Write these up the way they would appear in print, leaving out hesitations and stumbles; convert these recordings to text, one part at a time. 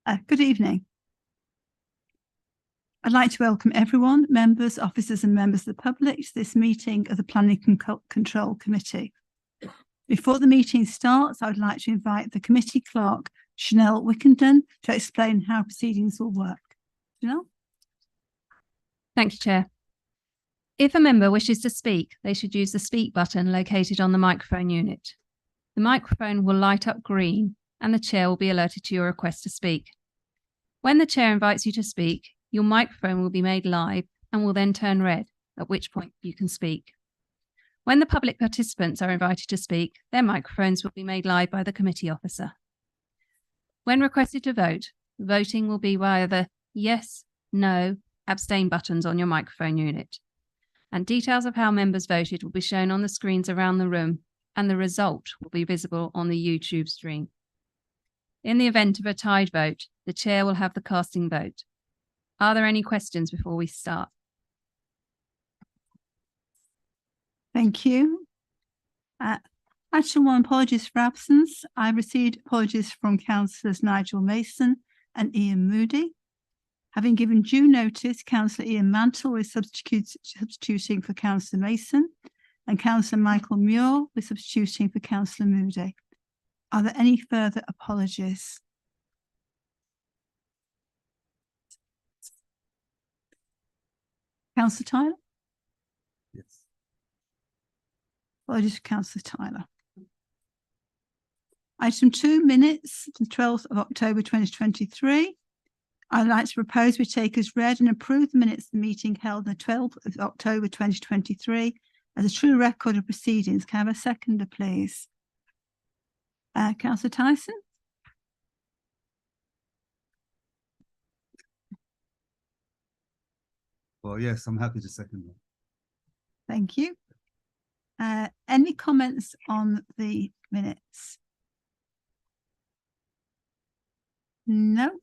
Good evening. I'd like to welcome everyone, members, officers and members of the public to this meeting of the Planning Control Committee. Before the meeting starts, I would like to invite the committee clerk, Chanel Wickenden, to explain how proceedings will work. Chanel? Thank you, Chair. If a member wishes to speak, they should use the speak button located on the microphone unit. The microphone will light up green and the chair will be alerted to your request to speak. When the chair invites you to speak, your microphone will be made live and will then turn red, at which point you can speak. When the public participants are invited to speak, their microphones will be made live by the committee officer. When requested to vote, voting will be via the yes, no, abstain buttons on your microphone unit. And details of how members voted will be shown on the screens around the room, and the result will be visible on the YouTube stream. In the event of a tied vote, the chair will have the casting vote. Are there any questions before we start? Thank you. Action 1, apologies for absence. I received apologies from Councillors Nigel Mason and Ian Moody. Having given due notice, Councillor Ian Mantle is substituting for Councillor Mason, and Councillor Michael Muir is substituting for Councillor Moody. Are there any further apologies? Councillor Tyler? Yes. Apologies for Councillor Tyler. Item 2, minutes, the 12th of October 2023. I'd like to propose we take as read and approve the minutes of the meeting held on the 12th of October 2023 as a true record of proceedings. Can I have a seconder, please? Councillor Tyson? Well, yes, I'm happy to second that. Thank you. Any comments on the minutes? No.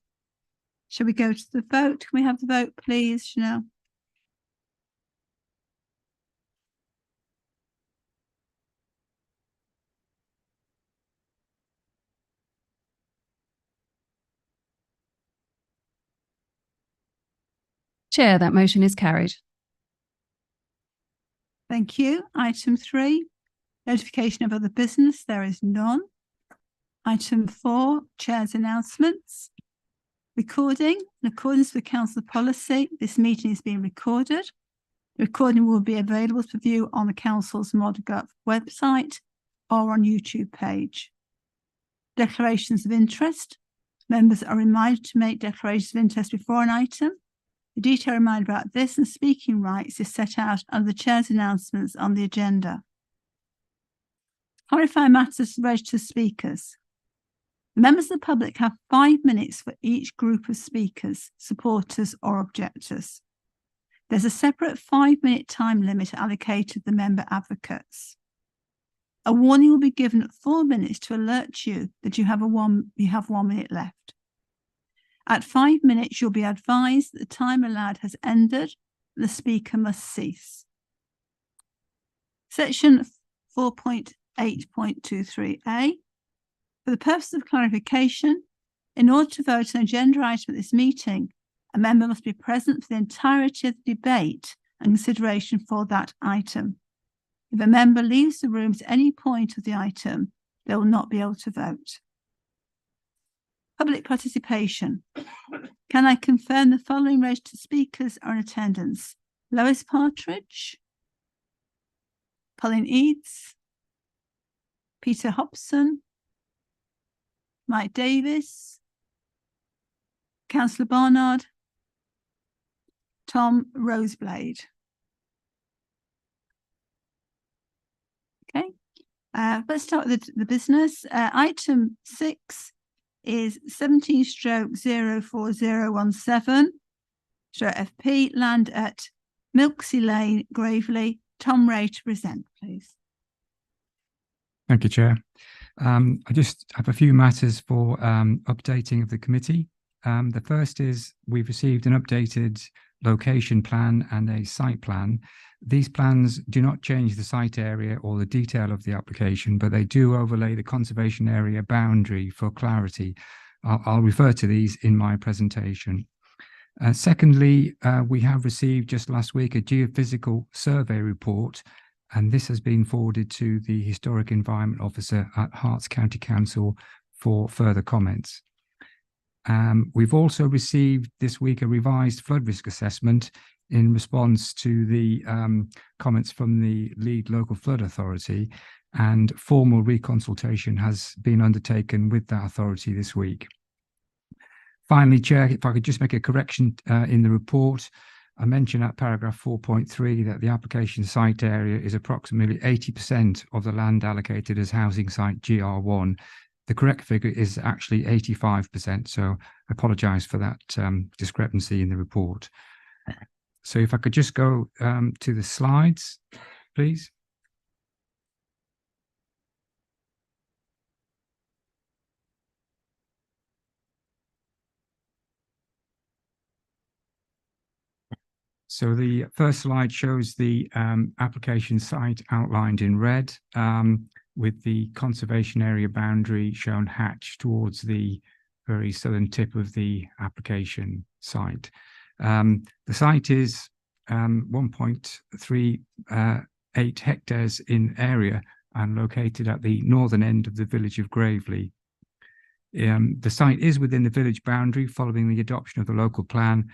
Shall we go to the vote? Can we have the vote, please, Chanel? Chair, that motion is carried. Thank you. Item 3, notification of other business. There is none. Item 4, Chair's announcements. Recording. In accordance with Council policy, this meeting is being recorded. The recording will be available for view on the Council's ModGov website or on YouTube page. Declarations of interest. Members are reminded to make declarations of interest before an item. The detailed reminder about this and speaking rights is set out under the Chair's announcements on the agenda. Clarify matters for registered speakers. The members of the public have 5 minutes for each group of speakers, supporters or objectors. There's a separate 5-minute time limit allocated to the member advocates. A warning will be given at 4 minutes to alert you that you have 1 minute left. At 5 minutes, you'll be advised that the time allowed has ended and the speaker must cease. Section 4.8.23a. For the purpose of clarification, in order to vote on an agenda item at this meeting, a member must be present for the entirety of the debate and consideration for that item. If a member leaves the room at any point of the item, they will not be able to vote. Public participation. Can I confirm the following registered speakers are in attendance? Lois Partridge, Colin Eads, Peter Hobson, Mike Davis, Councillor Barnard, Tom Roseblade. Okay, let's start with the business. Item 6 is 17/04017/FP, land at Milksea Lane, Gravely. Tom Ray to present, please. Thank you, Chair. I just have a few matters for updating of the committee. The first is we've received an updated location plan and a site plan. These plans do not change the site area or the detail of the application, but they do overlay the conservation area boundary for clarity. I'll refer to these in my presentation. Secondly, we have received just last week a geophysical survey report, and this has been forwarded to the Historic Environment Officer at Herts County Council for further comments. We've also received this week a revised flood risk assessment in response to the comments from the lead local flood authority, and formal reconsultation has been undertaken with that authority this week. Finally, Chair, if I could just make a correction in the report. I mentioned at paragraph 4.3 that the application site area is approximately 80% of the land allocated as housing site GR1. The correct figure is actually 85%, so I apologise for that discrepancy in the report. So if I could just go to the slides, please. So the first slide shows the application site outlined in red, with the conservation area boundary shown hatched towards the very southern tip of the application site. The site is 1.38 hectares in area and located at the northern end of the village of Gravely. The site is within the village boundary following the adoption of the local plan,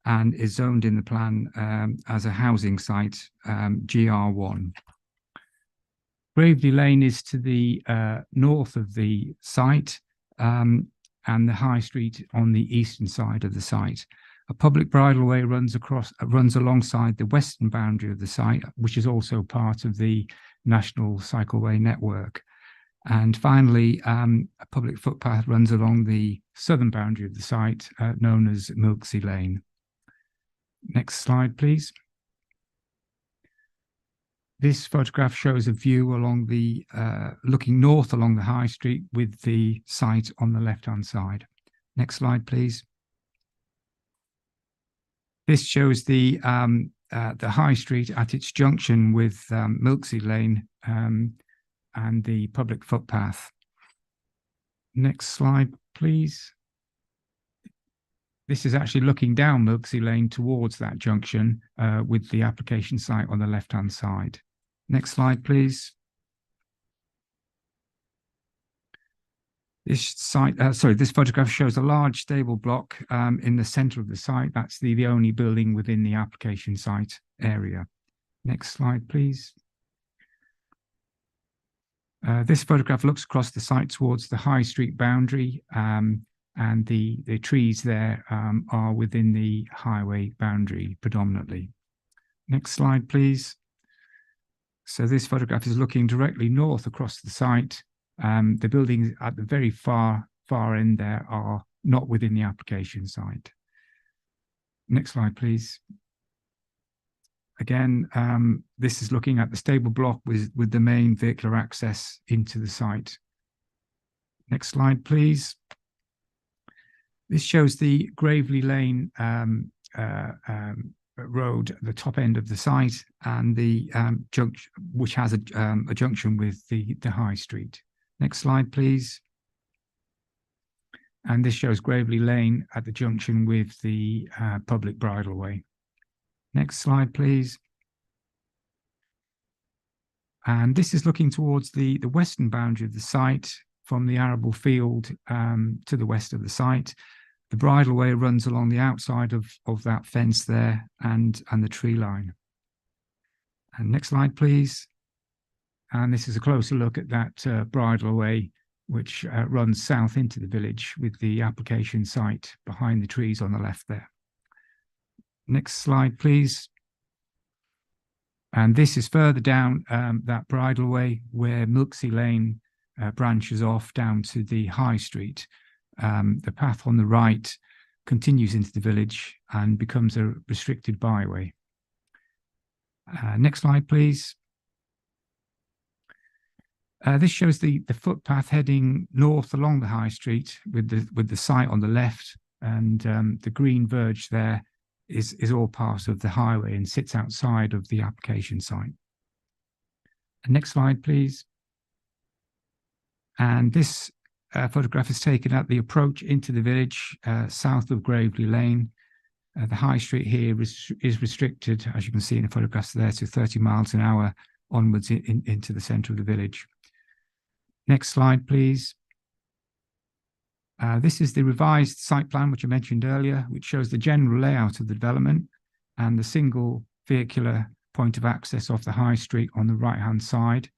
and is zoned in the plan as a housing site, GR1. Gravely Lane is to the north of the site, and the High Street on the eastern side of the site. A public bridleway runs alongside the western boundary of the site, which is also part of the National Cycleway Network. And finally, a public footpath runs along the southern boundary of the site, known as Milksea Lane. Next slide, please. This photograph shows a view along the, looking north along the High Street with the site on the left-hand side. Next slide, please. This shows the High Street at its junction with Milksea Lane and the public footpath. Next slide, please. This is actually looking down Milksea Lane towards that junction with the application site on the left-hand side. Next slide, please. This photograph shows a large stable block in the centre of the site. That's the only building within the application site area. Next slide, please. This photograph looks across the site towards the High Street boundary, and the trees there are within the highway boundary predominantly. Next slide, please. So this photograph is looking directly north across the site. The buildings at the very far end there are not within the application site. Next slide, please. Again, this is looking at the stable block with the main vehicular access into the site. Next slide, please. This shows the Gravely Lane road at the top end of the site, and the junction, which has a junction with the High Street. Next slide, please. And this shows Gravely Lane at the junction with the public bridleway. Next slide, please. And this is looking towards the western boundary of the site from the arable field to the west of the site. The bridleway runs along the outside of that fence there and the tree line. And next slide, please. And this is a closer look at that bridleway, which runs south into the village with the application site behind the trees on the left there. Next slide, please. And this is further down that bridleway where Milksea Lane branches off down to the High Street. The path on the right continues into the village and becomes a restricted byway. Next slide, please. This shows the footpath heading north along the High Street with the site on the left, and the green verge there is all part of the highway and sits outside of the application site. And next slide, please. And this photograph is taken at the approach into the village, south of Gravely Lane. The high street here is restricted, as you can see in the photographs there, to 30 miles an hour onwards into the centre of the village. Next slide, please. This is the revised site plan, which I mentioned earlier, which shows the general layout of the development and the single vehicular point of access off the high street on the right-hand side.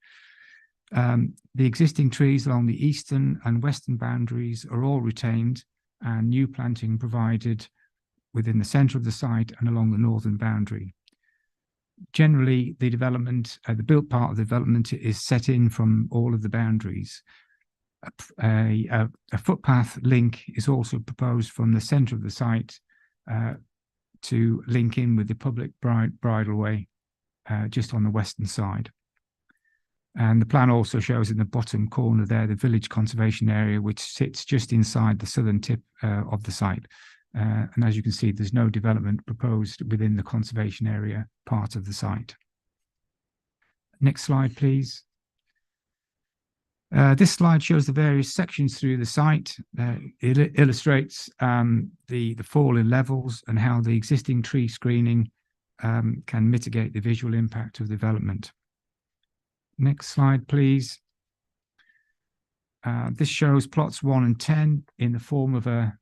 The existing trees along the eastern and western boundaries are all retained, and new planting provided within the centre of the site and along the northern boundary. Generally, the development, the built part of the development is set in from all of the boundaries. A footpath link is also proposed from the centre of the site to link in with the public bridleway just on the western side. And the plan also shows in the bottom corner there the village conservation area, which sits just inside the southern tip of the site. And as you can see, there's no development proposed within the conservation area part of the site. Next slide, please. This slide shows the various sections through the site. It illustrates the fall in levels and how the existing tree screening can mitigate the visual impact of development. Next slide, please. This shows plots 1 and 10 in the form of a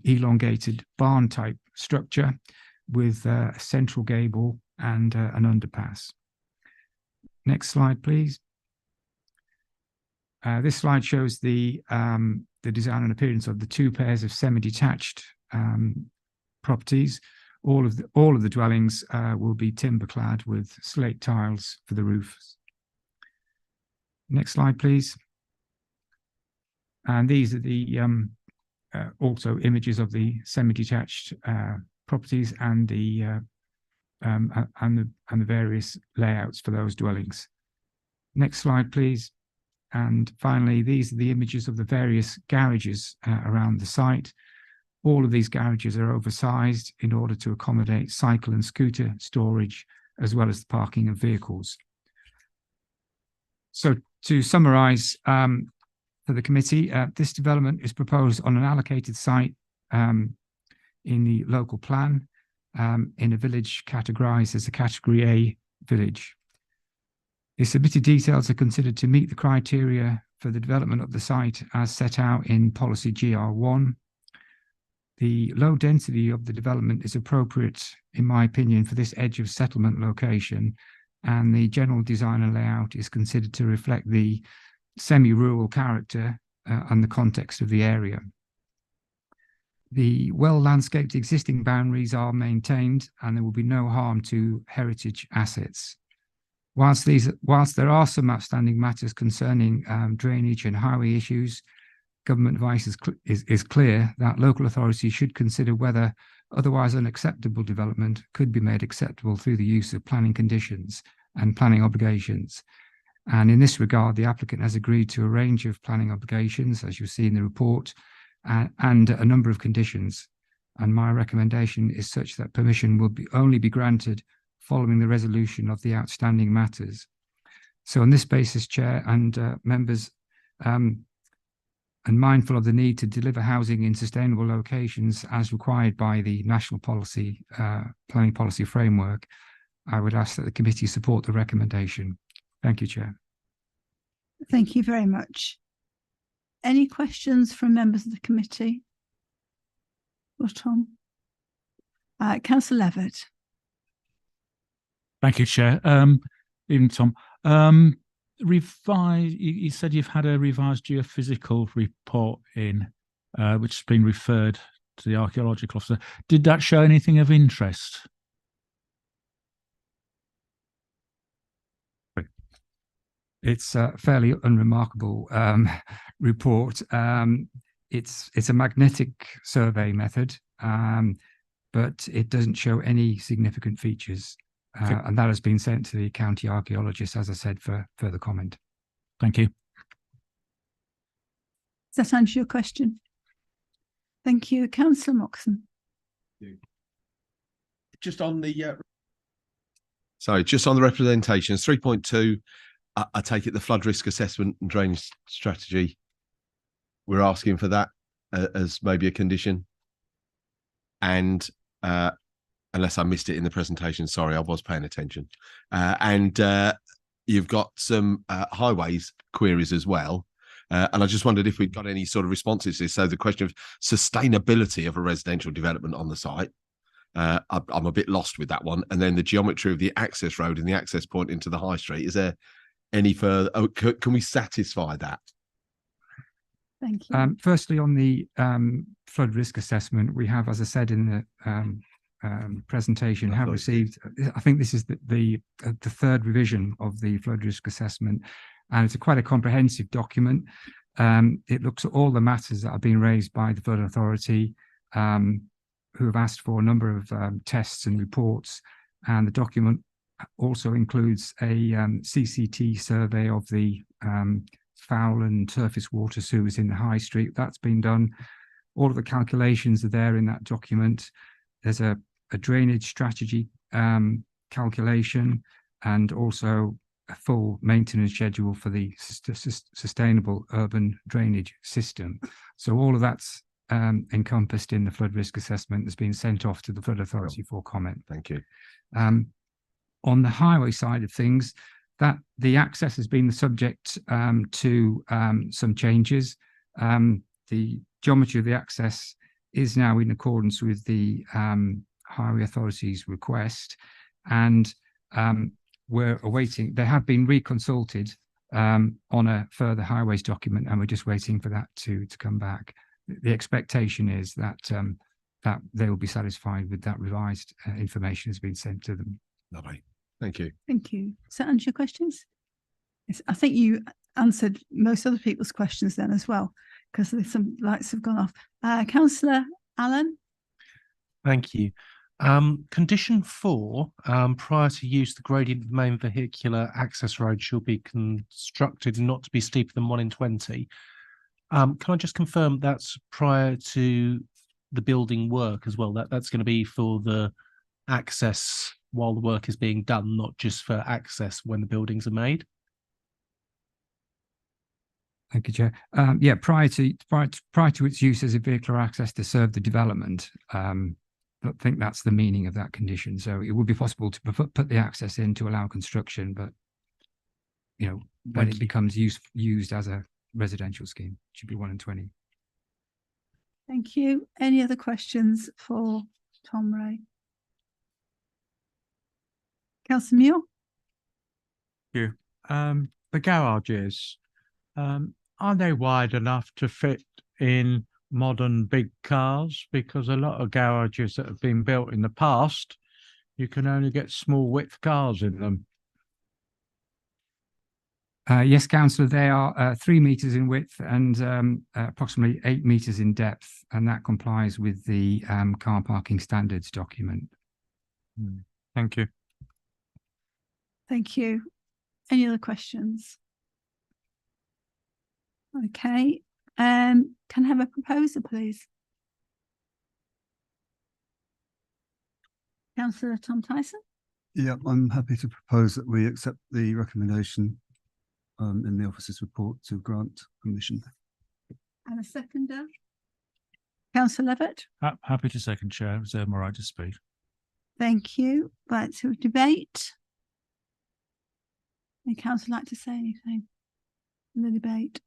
elongated barn type structure with a central gable and an underpass. Next slide, please. This slide shows the design and appearance of the 2 pairs of semi-detached properties. All of the dwellings will be timber clad with slate tiles for the roofs. Next slide, please. And these are the also images of the semi-detached properties and the various layouts for those dwellings. Next slide, please. And finally, these are the images of the various garages around the site. All of these garages are oversized in order to accommodate cycle and scooter storage, as well as the parking of vehicles. So to summarize for the committee, this development is proposed on an allocated site in the local plan in a village categorized as a Category A village. The submitted details are considered to meet the criteria for the development of the site as set out in policy GR1. The low density of the development is appropriate, in my opinion, for this edge of settlement location, and the general design and layout is considered to reflect the semi-rural character and the context of the area. The well-landscaped existing boundaries are maintained, and there will be no harm to heritage assets. Whilst there are some outstanding matters concerning drainage and highway issues, government advice is clear that local authorities should consider whether otherwise unacceptable development could be made acceptable through the use of planning conditions and planning obligations. And in this regard, the applicant has agreed to a range of planning obligations, as you'll see in the report, and a number of conditions. And my recommendation is such that permission will only be granted following the resolution of the outstanding matters. So on this basis, Chair and members, and mindful of the need to deliver housing in sustainable locations as required by the National Policy Planning Policy Framework, I would ask that the committee support the recommendation. Thank you, Chair. Thank you very much. Any questions from members of the committee? Or Tom? Councillor Levitt. Thank you, Chair. Evening, Tom. You said you've had a revised geophysical report in, which has been referred to the archaeological officer. Did that show anything of interest? It's a fairly unremarkable report. It's a magnetic survey method, but it doesn't show any significant features. And that has been sent to the county archaeologist, as I said, for further comment. Thank you. Does that answer your question? Thank you. Councillor Moxon. Just on the representations, 3.2, I take it the flood risk assessment and drainage strategy we're asking for that as maybe a condition. And unless I missed it in the presentation, sorry, I was paying attention. And you've got some highways queries as well. And I just wondered if we'd got any sort of responses to this. So the question of sustainability of a residential development on the site. I'm a bit lost with that one. And then the geometry of the access road and the access point into the high street. Is there any further? Oh, can we satisfy that? Thank you. Firstly, on the flood risk assessment, we have, as I said in the presentation, have received, I think this is the third revision of the flood risk assessment, and it's quite a comprehensive document. It looks at all the matters that have been raised by the Flood Authority, who have asked for a number of tests and reports, and the document also includes a CCT survey of the foul and surface water sewers in the high street. That's been done. All of the calculations are there in that document. There's a drainage strategy calculation, and also a full maintenance schedule for the sustainable urban drainage system. So all of that's encompassed in the flood risk assessment that's been sent off to the Flood Authority for comment. Thank you. On the highway side of things, that the access has been the subject to some changes. The geometry of the access is now in accordance with the Highway Authority's request, and we're awaiting. They have been reconsulted on a further highways document, and we're just waiting for that to come back. The expectation is that that they will be satisfied with that revised information has been sent to them. Lovely. Thank you. Thank you. Does that answer your questions? Yes, I think you answered most other people's questions then as well, because there's some lights have gone off. Councillor Allen? Thank you. Condition 4, prior to use, the gradient of the main vehicular access road shall be constructed not to be steeper than 1 in 20. Can I just confirm that's prior to the building work as well? That's going to be for the access while the work is being done, not just for access when the buildings are made? Thank you, Chair. Yeah, prior to its use as a vehicular access to serve the development, I think that's the meaning of that condition. So it would be possible to put the access in to allow construction, but you know, when it becomes used as a residential scheme, it should be 1 in 20. Thank you. Any other questions for Tom Ray? Councillor Muir? Thank you. The garages, are they wide enough to fit in modern big cars? Because a lot of garages that have been built in the past, you can only get small width cars in them. Yes, Councillor, they are 3 meters in width and approximately 8 meters in depth, and that complies with the car parking standards document. Thank you. Thank you. Any other questions? Okay. Can I have a proposer, please? Councillor Tom Tyson? Yeah, I'm happy to propose that we accept the recommendation in the officer's report to grant permission. And a seconder? Councillor Levitt? Happy to second, Chair. Reserve my right to speak. Thank you. Right, to debate. Any councillor like to say anything in the debate?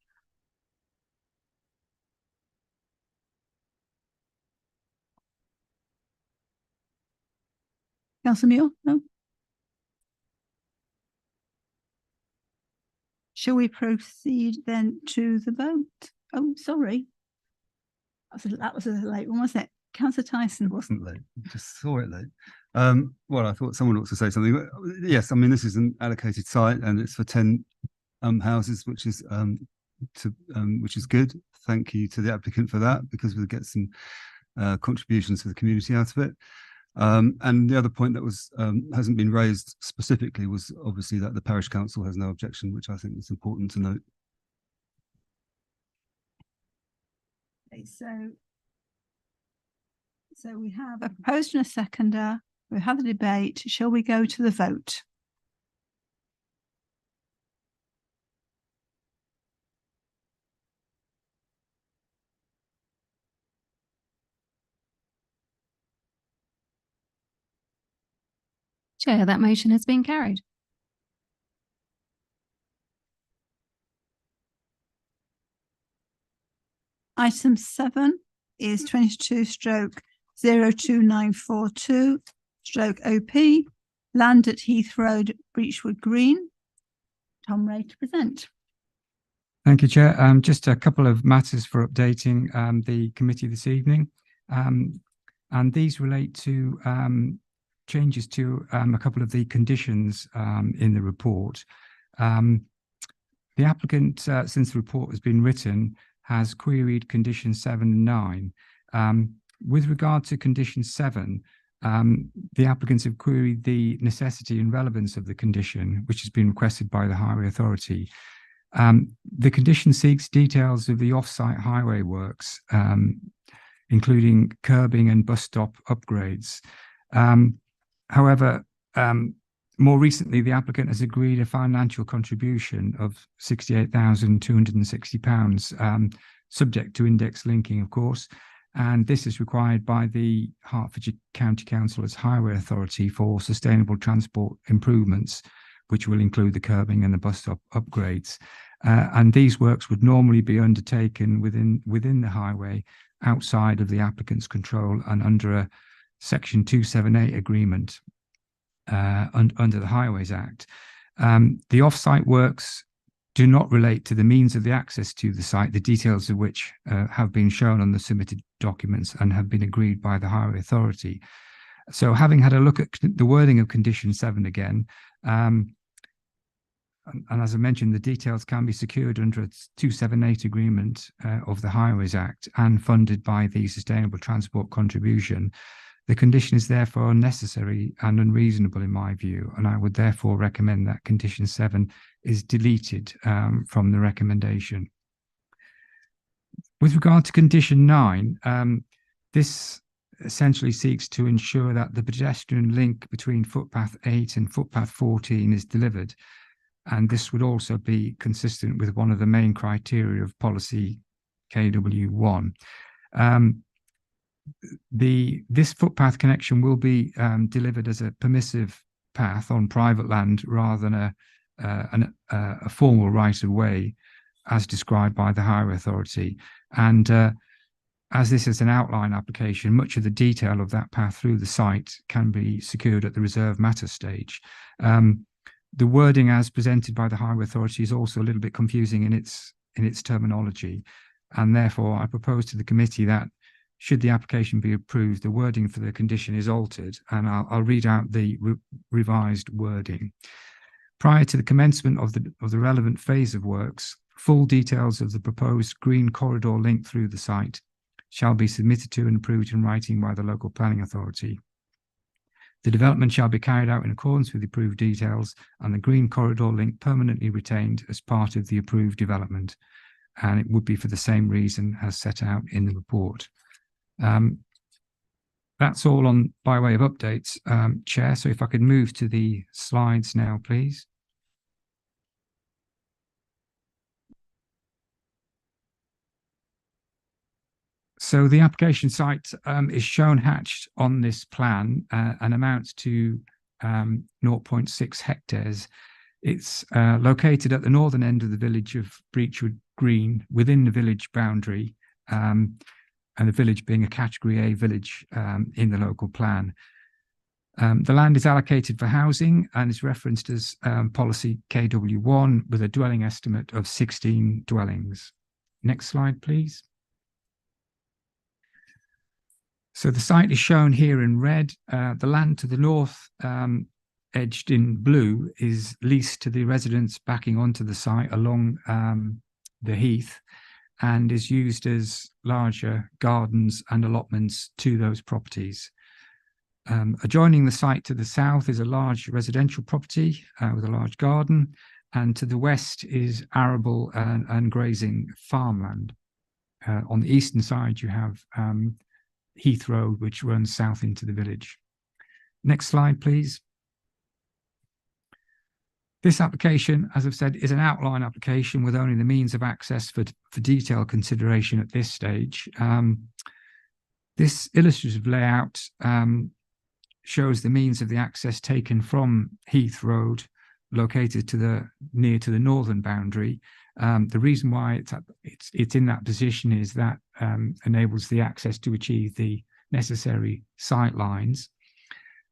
Councillor Muir? No? Shall we proceed then to the vote? Oh, sorry. That was a late one, wasn't it? Councillor Tyson. It wasn't late, just saw it late. Well, I thought someone ought to say something. Yes, I mean, this is an allocated site and it's for 10 houses, which is good. Thank you to the applicant for that, because we'll get some contributions to the community out of it. And the other point that was hasn't been raised specifically was obviously that the parish council has no objection, which I think is important to note. Okay, so we have a proposer and a seconder. We have the debate. Shall we go to the vote? Chair, that motion has been carried. Item 7 is 22/02942 OP, land at Heath Road, Breachwood Green. Tom Ray to present. Thank you, Chair. Just a couple of matters for updating the committee this evening. And these relate to changes to a couple of the conditions in the report. The applicant, since the report has been written, has queried conditions 7 and 9. With regard to condition 7, the applicants have queried the necessity and relevance of the condition, which has been requested by the Highway Authority. The condition seeks details of the off-site highway works, including curbing and bus stop upgrades. However, more recently, the applicant has agreed a financial contribution of £68,260, subject to index linking, of course, and this is required by the Hertfordshire County Council as Highway Authority for sustainable transport improvements, which will include the curbing and the bus stop upgrades. And these works would normally be undertaken within the highway, outside of the applicant's control and under a Section 278 agreement under the Highways Act. The off-site works do not relate to the means of the access to the site, the details of which have been shown on the submitted documents and have been agreed by the Highway Authority. So having had a look at the wording of condition 7 again, and as I mentioned, the details can be secured under a 278 agreement of the Highways Act and funded by the Sustainable Transport Contribution. The condition is therefore unnecessary and unreasonable in my view, and I would therefore recommend that condition 7 is deleted from the recommendation. With regard to condition 9, this essentially seeks to ensure that the pedestrian link between footpath 8 and footpath 14 is delivered, and this would also be consistent with one of the main criteria of policy KW1. This footpath connection will be delivered as a permissive path on private land rather than a formal right of way as described by the Highway Authority. And as this is an outline application, much of the detail of that path through the site can be secured at the reserve matter stage. The wording as presented by the Highway Authority is also a little bit confusing in its terminology, and therefore I propose to the committee that should the application be approved, the wording for the condition is altered, and I'll read out the revised wording. Prior to the commencement of the relevant phase of works, full details of the proposed green corridor link through the site shall be submitted to and approved in writing by the local planning authority. The development shall be carried out in accordance with the approved details and the green corridor link permanently retained as part of the approved development, and it would be for the same reason as set out in the report. That's all on by way of updates, Chair. So if I could move to the slides now, please. So the application site is shown hatched on this plan and amounts to 0.6 hectares. It's located at the northern end of the village of Breachwood Green, within the village boundary, and the village being a Category A village in the local plan. The land is allocated for housing and is referenced as policy KW1 with a dwelling estimate of 16 dwellings. Next slide, please. So the site is shown here in red. The land to the north, edged in blue, is leased to the residents backing onto the site along the heath, and is used as larger gardens and allotments to those properties. Adjoining the site to the south is a large residential property with a large garden, and to the west is arable and grazing farmland. On the eastern side, you have Heath Road, which runs south into the village. Next slide, please. This application, as I've said, is an outline application with only the means of access for detailed consideration at this stage. This illustrative layout shows the means of the access taken from Heath Road, located near to the northern boundary. The reason why it's in that position is that enables the access to achieve the necessary sight lines.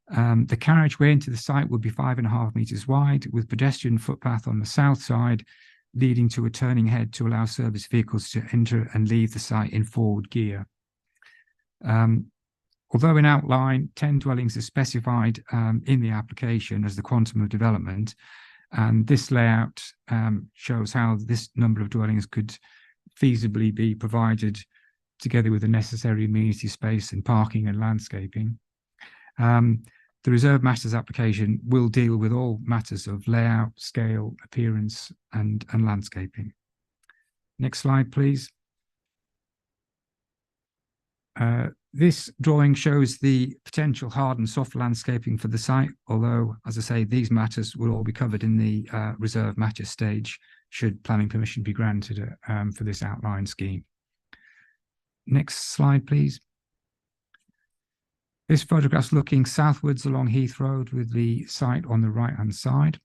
The carriageway into the site will be 5.5 meters wide, with pedestrian footpath on the south side, leading to a turning head to allow service vehicles to enter and leave the site in forward gear. Although in outline, 10 dwellings are specified in the application as the quantum of development, and this layout shows how this number of dwellings could feasibly be provided together with the necessary amenity space and parking and landscaping. The reserve matters application will deal with all matters of layout, scale, appearance, and landscaping. Next slide, please. This drawing shows the potential hard and soft landscaping for the site, although, as I say, these matters will all be covered in the reserve matter stage, should planning permission be granted for this outline scheme. Next slide, please. This photograph's looking southwards along Heath Road with the site on the right-hand side.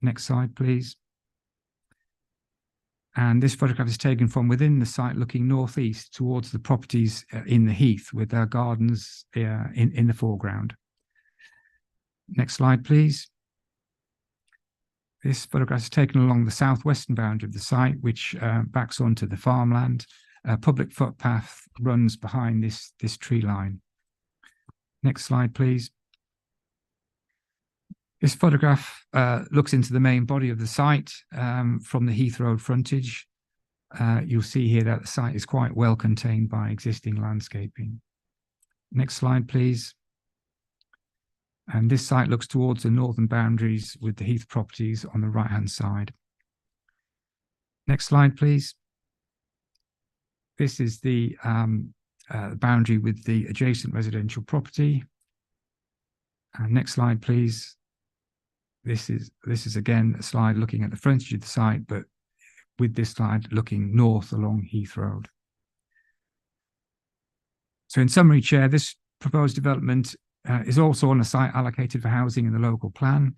Next slide, please. And this photograph is taken from within the site looking northeast towards the properties in the heath with their gardens in the foreground. Next slide, please. This photograph is taken along the southwestern boundary of the site, which backs onto the farmland. A public footpath runs behind this tree line. Next slide, please. This photograph looks into the main body of the site from the Heath Road frontage. You'll see here that the site is quite well contained by existing landscaping. Next slide, please. And this site looks towards the northern boundaries with the Heath properties on the right-hand side. Next slide, please. This is the boundary with the adjacent residential property. Next slide, please. This is again a slide looking at the frontage of the site, but with this slide looking north along Heath Road. So in summary, Chair, this proposed development is also on a site allocated for housing in the local plan.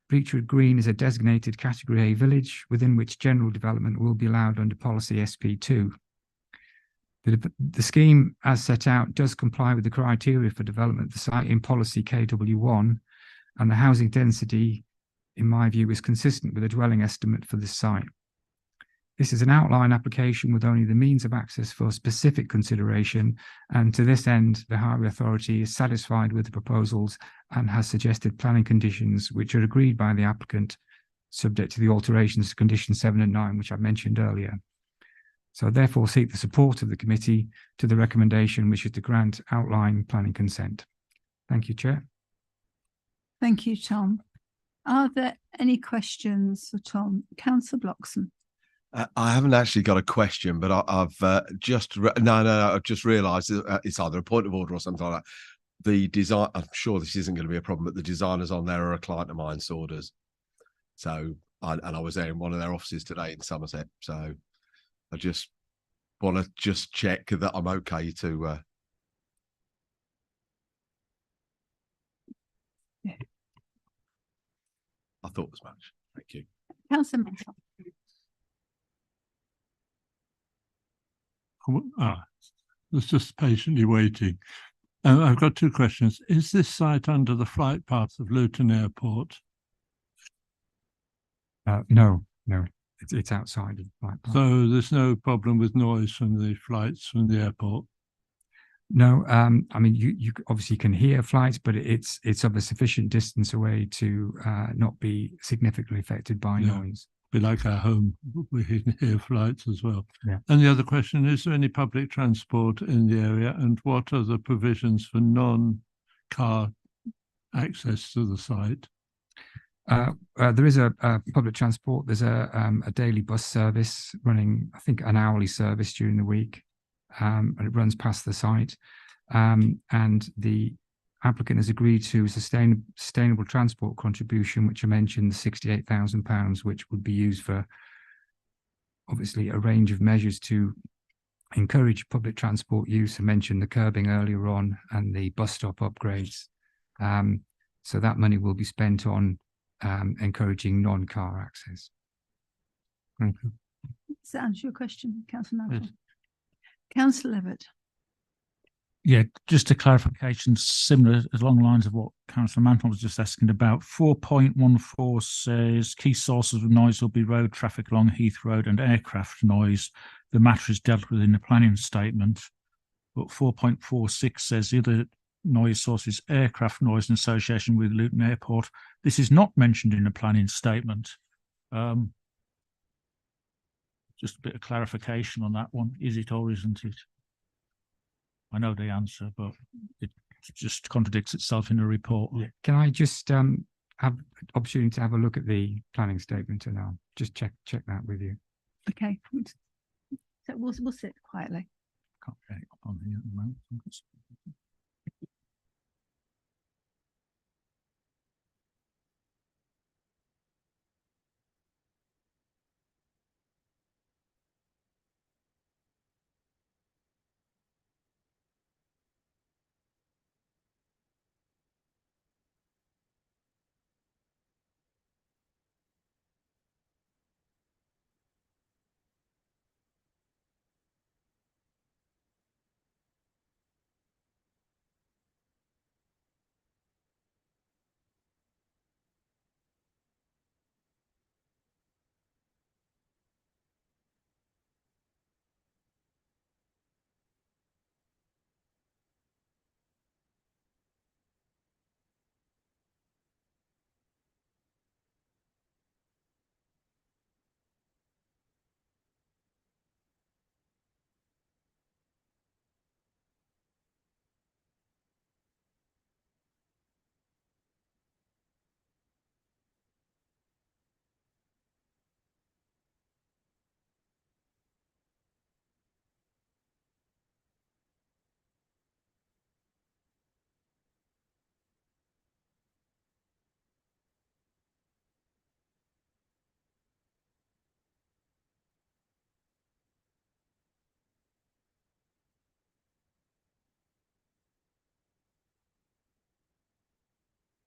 Beechwood Green is a designated Category A village within which general development will be allowed under policy SP2. The scheme, as set out, does comply with the criteria for development of the site in policy KW1, and the housing density, in my view, is consistent with the dwelling estimate for this site. This is an outline application with only the means of access for specific consideration, and to this end, the Highway Authority is satisfied with the proposals and has suggested planning conditions which are agreed by the applicant, subject to the alterations to conditions 7 and 9, which I mentioned earlier. So therefore seek the support of the committee to the recommendation, which is to grant outline planning consent. Thank you, Chair. Thank you, Tom. Are there any questions for Tom? Councillor Bloxham. I haven't actually got a question, but I've just I've just realised it's either a point of order or something like that. The design, I'm sure this isn't going to be a problem, but the designers on there are a client of mine, Saunders. So, I was there in one of their offices today in Somerset. So, I just want to just check that I'm okay to. Yeah. I thought as much. Thank you. Councillor Mitchell. Was just patiently waiting. I've got two questions. Is this site under the flight path of Luton Airport? No. It's outside of the flight path. So there's no problem with noise from the flights from the airport? No, I mean, you obviously can hear flights, but it's of a sufficient distance away to not be significantly affected by noise. Be like our home, we can hear flights as well. Yeah. And the other question, is there any public transport in the area, and what are the provisions for non-car access to the site? There is a public transport. There's a daily bus service running, I think, an hourly service during the week, and it runs past the site. And the applicant has agreed to a sustainable transport contribution, which I mentioned, the £68,000, which would be used for obviously a range of measures to encourage public transport use. I mentioned the curbing earlier on and the bus stop upgrades. So that money will be spent on encouraging non-car access. Thank you. Does that answer your question, Councillor Yes. Mantle? Councillor Levitt. Yeah, just a clarification, similar along the lines of what Councillor Mantle was just asking about. 4.14 says key sources of noise will be road traffic along Heath Road and aircraft noise. The matter is dealt with in the planning statement. But 4.46 says the other noise source is aircraft noise in association with Luton Airport. This is not mentioned in the planning statement. Just a bit of clarification on that one. Is it or isn't it? I know the answer, but it just contradicts itself in the report. Can I just have opportunity to have a look at the planning statement, and I'll just check that with you. Okay. So we'll sit quietly. Can't get it up on here at the moment.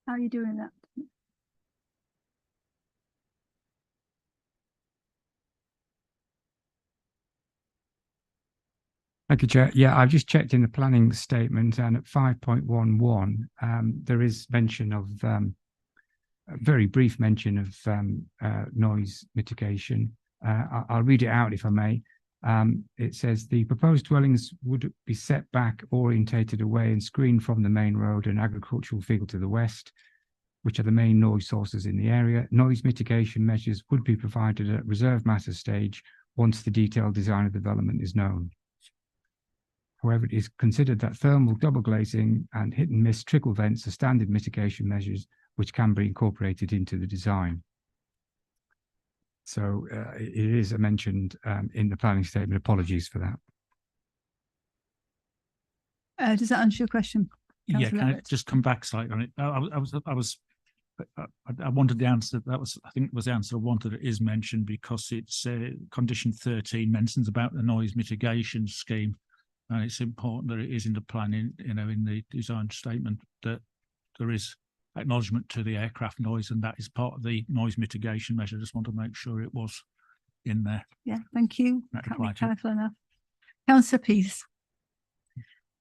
How are you doing that? Thank you, Chair. Yeah, I've just checked in the planning statement, and at 5.11, there is mention of a very brief mention of noise mitigation. I'll read it out if I may. It says the proposed dwellings would be set back, orientated away and screened from the main road and agricultural field to the west, which are the main noise sources in the area. Noise mitigation measures would be provided at reserve matter stage once the detailed design of development is known. However, it is considered that thermal double glazing and hit and miss trickle vents are standard mitigation measures which can be incorporated into the design. So it is mentioned in the planning statement. Apologies for that. Does that answer your question? Yeah, Councillor can I Levitt? just come back slightly on it? I wanted the answer. I think it was the answer I wanted. It is mentioned because it's condition 13 mentions about the noise mitigation scheme, and it's important that it is in the planning, in the design statement, that there is acknowledgement to the aircraft noise, and that is part of the noise mitigation measure. I just want to make sure it was in there. Yeah, thank you. That Can't be applied to it. careful enough. Councillor Peace.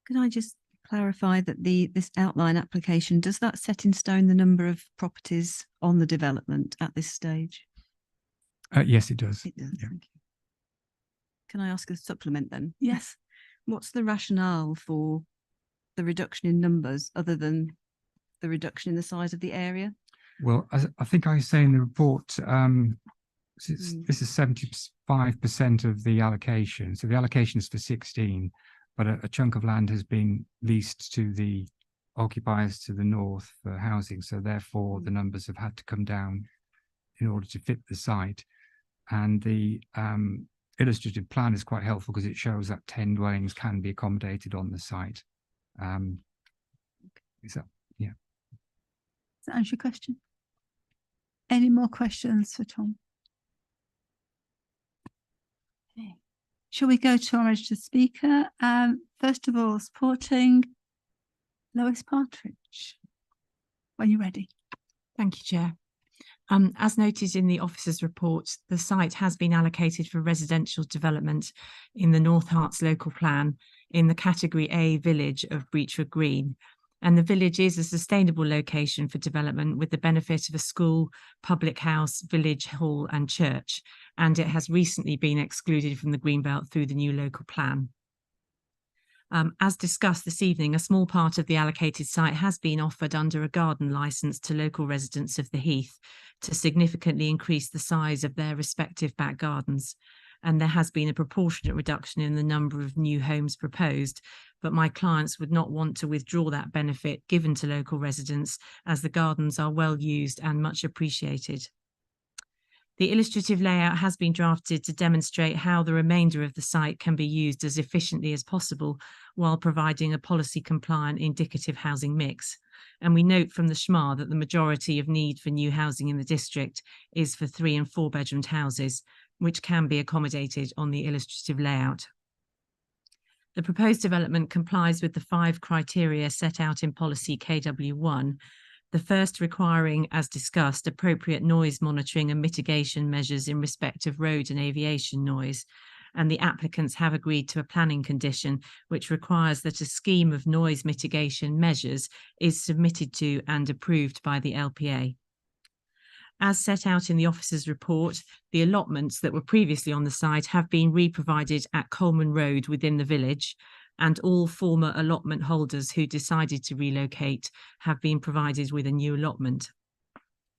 Could I just clarify that this outline application, does that set in stone the number of properties on the development at this stage? Yes, it does. It does. Yeah. Thank you. Can I ask a supplement then? Yes. What's the rationale for the reduction in numbers other than the reduction in the size of the area? Well, as I think I say in the report, this is 75% of the allocation. So the allocation is for 16, but a chunk of land has been leased to the occupiers to the north for housing. So therefore, the numbers have had to come down in order to fit the site. And the illustrative plan is quite helpful because it shows that 10 dwellings can be accommodated on the site. So, yeah. Does that answer your question? Any more questions for Tom? Okay. Shall we go to our registered speaker? First of all, supporting Lois Partridge. when you're ready. Thank you, Chair. As noted in the officer's report, the site has been allocated for residential development in the North Herts local plan in the category A village of Breachwood Green. And the village is a sustainable location for development with the benefit of a school, public house, village hall and church. And it has recently been excluded from the Greenbelt through the new local plan. As discussed this evening, a small part of the allocated site has been offered under a garden licence to local residents of the Heath to significantly increase the size of their respective back gardens. And there has been a proportionate reduction in the number of new homes proposed, but my clients would not want to withdraw that benefit given to local residents as the gardens are well used and much appreciated. The illustrative layout has been drafted to demonstrate how the remainder of the site can be used as efficiently as possible while providing a policy compliant indicative housing mix. And we note from the SHMA that the majority of need for new housing in the district is for 3 and 4 bedroomed houses, which can be accommodated on the illustrative layout. The proposed development complies with the 5 criteria set out in policy KW1, the first requiring, as discussed, appropriate noise monitoring and mitigation measures in respect of road and aviation noise. And the applicants have agreed to a planning condition which requires that a scheme of noise mitigation measures is submitted to and approved by the LPA. As set out in the officer's report, the allotments that were previously on the site have been re-provided at Coleman Road within the village, and all former allotment holders who decided to relocate have been provided with a new allotment.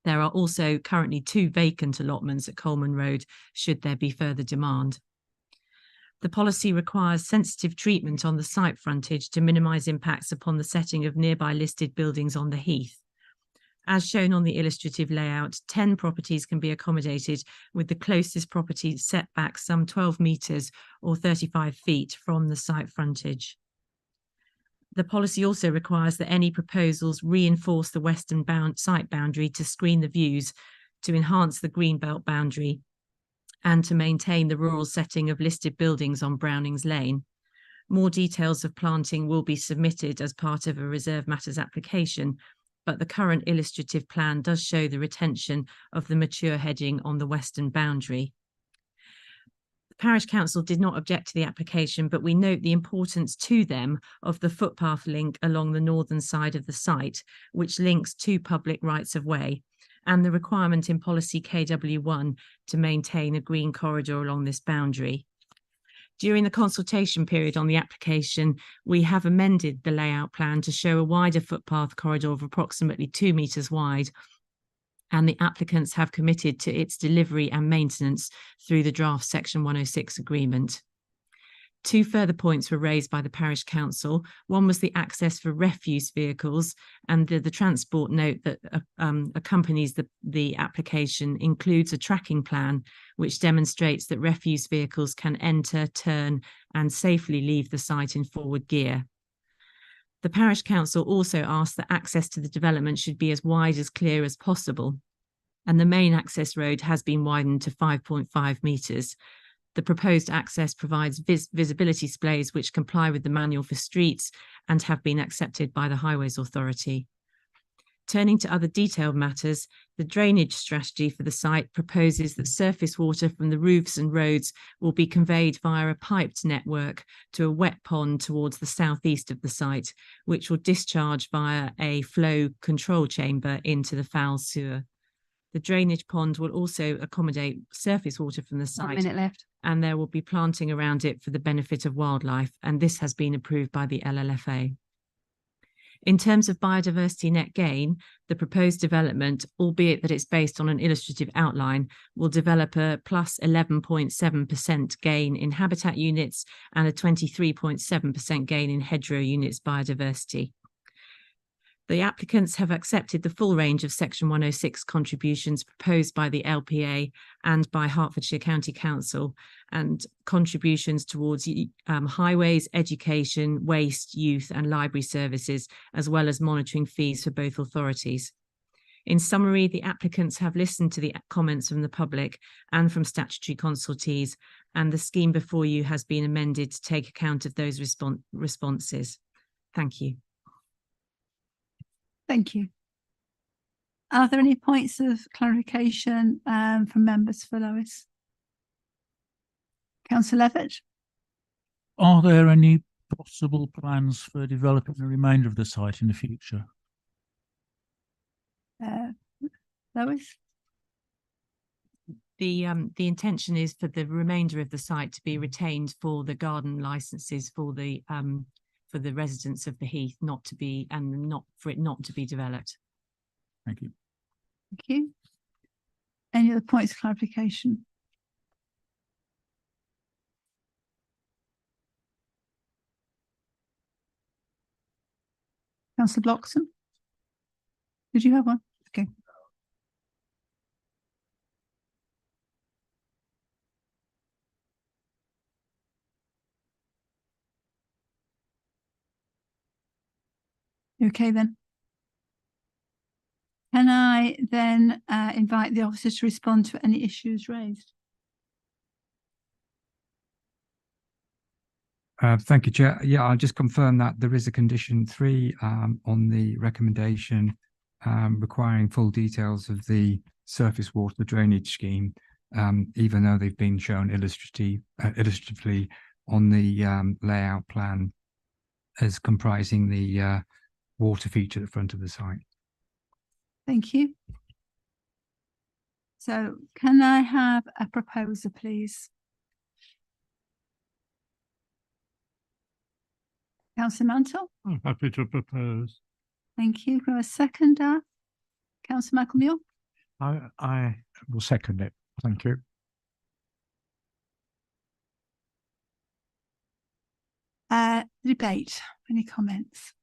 There are also currently 2 vacant allotments at Coleman Road, should there be further demand. The policy requires sensitive treatment on the site frontage to minimise impacts upon the setting of nearby listed buildings on the Heath. As shown on the illustrative layout, 10 properties can be accommodated with the closest property set back some 12 metres or 35 feet from the site frontage. The policy also requires that any proposals reinforce the western site boundary to screen the views, to enhance the greenbelt boundary, and to maintain the rural setting of listed buildings on Brownings Lane. More details of planting will be submitted as part of a reserve matters application, but the current illustrative plan does show the retention of the mature hedging on the western boundary. The Parish Council did not object to the application, but we note the importance to them of the footpath link along the northern side of the site, which links 2 public rights of way, and the requirement in policy KW1 to maintain a green corridor along this boundary. During the consultation period on the application, we have amended the layout plan to show a wider footpath corridor of approximately 2 metres wide, and the applicants have committed to its delivery and maintenance through the draft Section 106 agreement. 2 further points were raised by the Parish Council. One was the access for refuse vehicles, and the transport note that accompanies the application includes a tracking plan which demonstrates that refuse vehicles can enter, turn and safely leave the site in forward gear. The Parish Council also asked that access to the development should be as wide as clear as possible, and the main access road has been widened to 5.5 metres. The proposed access provides visibility displays which comply with the manual for streets and have been accepted by the Highways Authority. Turning to other detailed matters, the drainage strategy for the site proposes that surface water from the roofs and roads will be conveyed via a piped network to a wet pond towards the southeast of the site, which will discharge via a flow control chamber into the foul sewer. The drainage pond will also accommodate surface water from the site. 1 minute left. And there will be planting around it for the benefit of wildlife, and this has been approved by the LLFA. In terms of biodiversity net gain, the proposed development, albeit that it's based on an illustrative outline, will develop a plus 11.7% gain in habitat units and a 23.7% gain in hedgerow units biodiversity. The applicants have accepted the full range of Section 106 contributions proposed by the LPA and by Hertfordshire County Council, and contributions towards highways, education, waste, youth and library services, as well as monitoring fees for both authorities. In summary, the applicants have listened to the comments from the public and from statutory consultees, and the scheme before you has been amended to take account of those responses. Thank you. Thank you. Are there any points of clarification from members for Lois? Councillor Levitt? Are there any possible plans for developing the remainder of the site in the future? Lois? The intention is for the remainder of the site to be retained for the garden licenses for the residents of the Heath, not to be developed. Thank you. Thank you. Any other points of clarification? Councillor Bloxham? Did you have one? Okay. Okay then. Can I then invite the officers to respond to any issues raised? Thank you, Chair. Yeah, I'll just confirm that there is a condition 3 on the recommendation requiring full details of the surface water drainage scheme, even though they've been shown illustratively on the layout plan as comprising the water feature at the front of the site. Thank you. So can I have a proposer, please? Councillor Mantle? I'm happy to propose. Thank you. Can I have a seconder? Councillor Michael Muir? I will second it. Thank you. Debate. Any comments?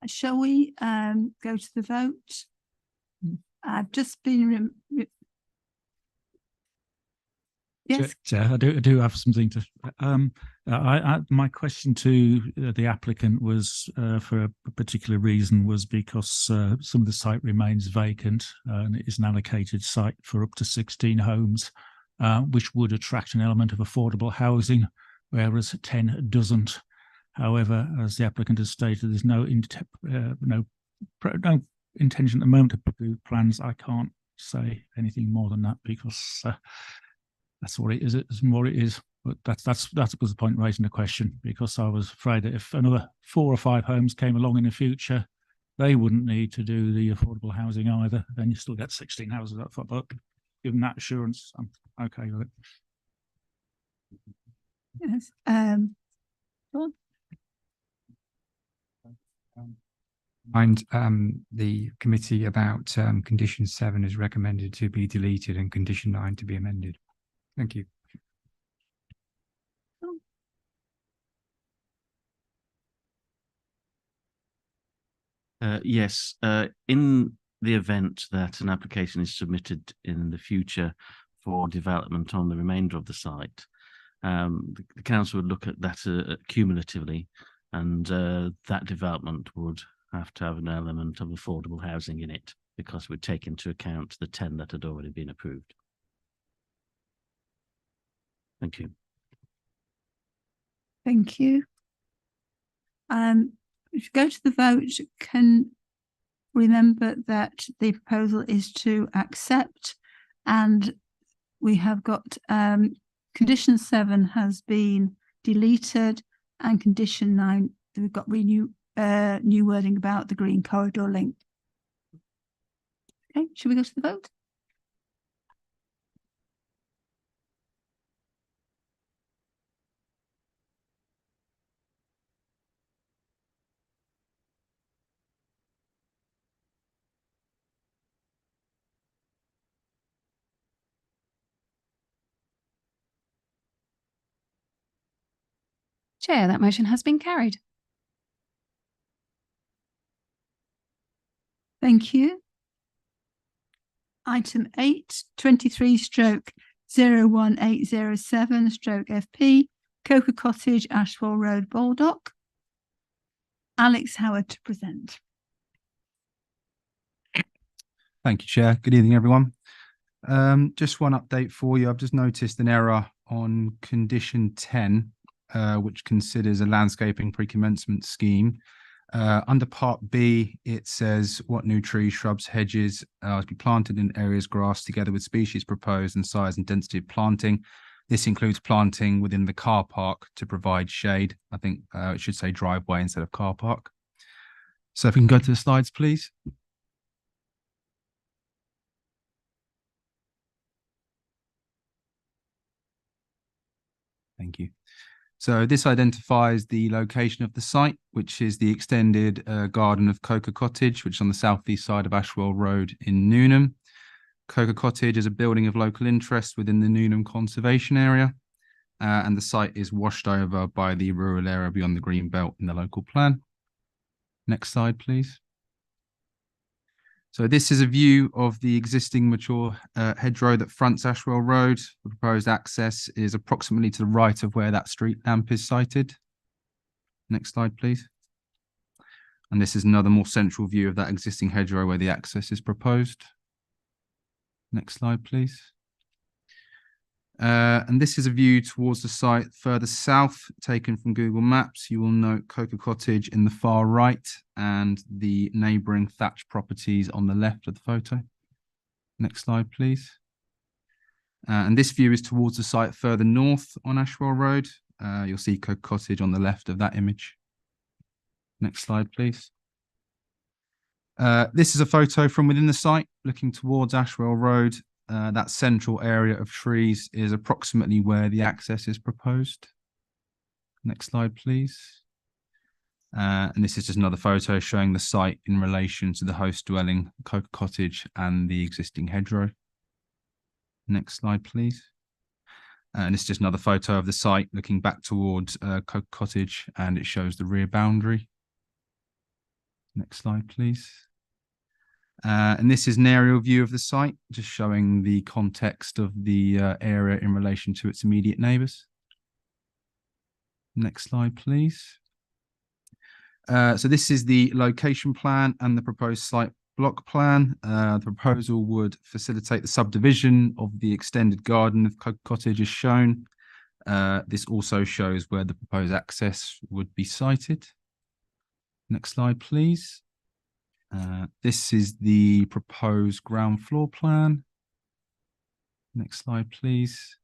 Shall we go to the vote? I've just been yes. Chair, I do have something to. My question to the applicant was for a particular reason was because some of the site remains vacant and it is an allocated site for up to 16 homes, which would attract an element of affordable housing, whereas 10 doesn't. However, as the applicant has stated, there's no intention at the moment to pursue plans. I can't say anything more than that because that's what it is. It's more it is. But that was the point raising the question, because I was afraid that if another 4 or 5 homes came along in the future, they wouldn't need to do the affordable housing either. Then you still get 16 houses up for, but given that assurance, I'm okay with it. Yes. Dawn? Mind the committee about condition 7 is recommended to be deleted and condition 9 to be amended. Thank you. Yes, in the event that an application is submitted in the future for development on the remainder of the site, the council would look at that cumulatively, and that development would have to have an element of affordable housing in it, because it would take into account the 10 that had already been approved. Thank you. Thank you. If you go to the vote, can remember that the proposal is to accept, and we have got condition 7 has been deleted, and condition 9 we've got new wording about the green corridor link. Okay, should we go to the vote? Chair, that motion has been carried. Thank you. Item 8, 23/01807/FP, Coker Cottage, Ashwell Road, Baldock. Alex Howard to present. Thank you, Chair. Good evening, everyone. Just one update for you. I've just noticed an error on condition 10, which considers a landscaping pre-commencement scheme. Under part B, it says what new trees, shrubs, hedges are to be planted in areas grass together with species proposed and size and density of planting. This includes planting within the car park to provide shade. I think it should say driveway instead of car park. So if we can go to the slides, please. Thank you. So this identifies the location of the site, which is the extended garden of Coker Cottage, which is on the southeast side of Ashwell Road in Newnham. Coker Cottage is a building of local interest within the Newnham Conservation Area, and the site is washed over by the rural area beyond the green belt in the local plan. Next slide, please. So this is a view of the existing mature hedgerow that fronts Ashwell Road. The proposed access is approximately to the right of where that street lamp is sited. Next slide, please. And this is another more central view of that existing hedgerow where the access is proposed. Next slide, please. And this is a view towards the site further south, taken from Google Maps. You will note Coker Cottage in the far right and the neighbouring thatched properties on the left of the photo. Next slide, please. And this view is towards the site further north on Ashwell Road. You'll see Coker Cottage on the left of that image. Next slide, please. This is a photo from within the site looking towards Ashwell Road. That central area of trees is approximately where the access is proposed. Next slide, please. And this is just another photo showing the site in relation to the host dwelling, Coker Cottage, and the existing hedgerow. Next slide, please. And this is just another photo of the site looking back towards Coker Cottage, and it shows the rear boundary. Next slide, please. And this is an aerial view of the site, just showing the context of the area in relation to its immediate neighbours. Next slide, please. So this is the location plan and the proposed site block plan. The proposal would facilitate the subdivision of the extended garden of Coker Cottage as shown. This also shows where the proposed access would be sited. Next slide, please. This is the proposed ground floor plan. Next slide, please.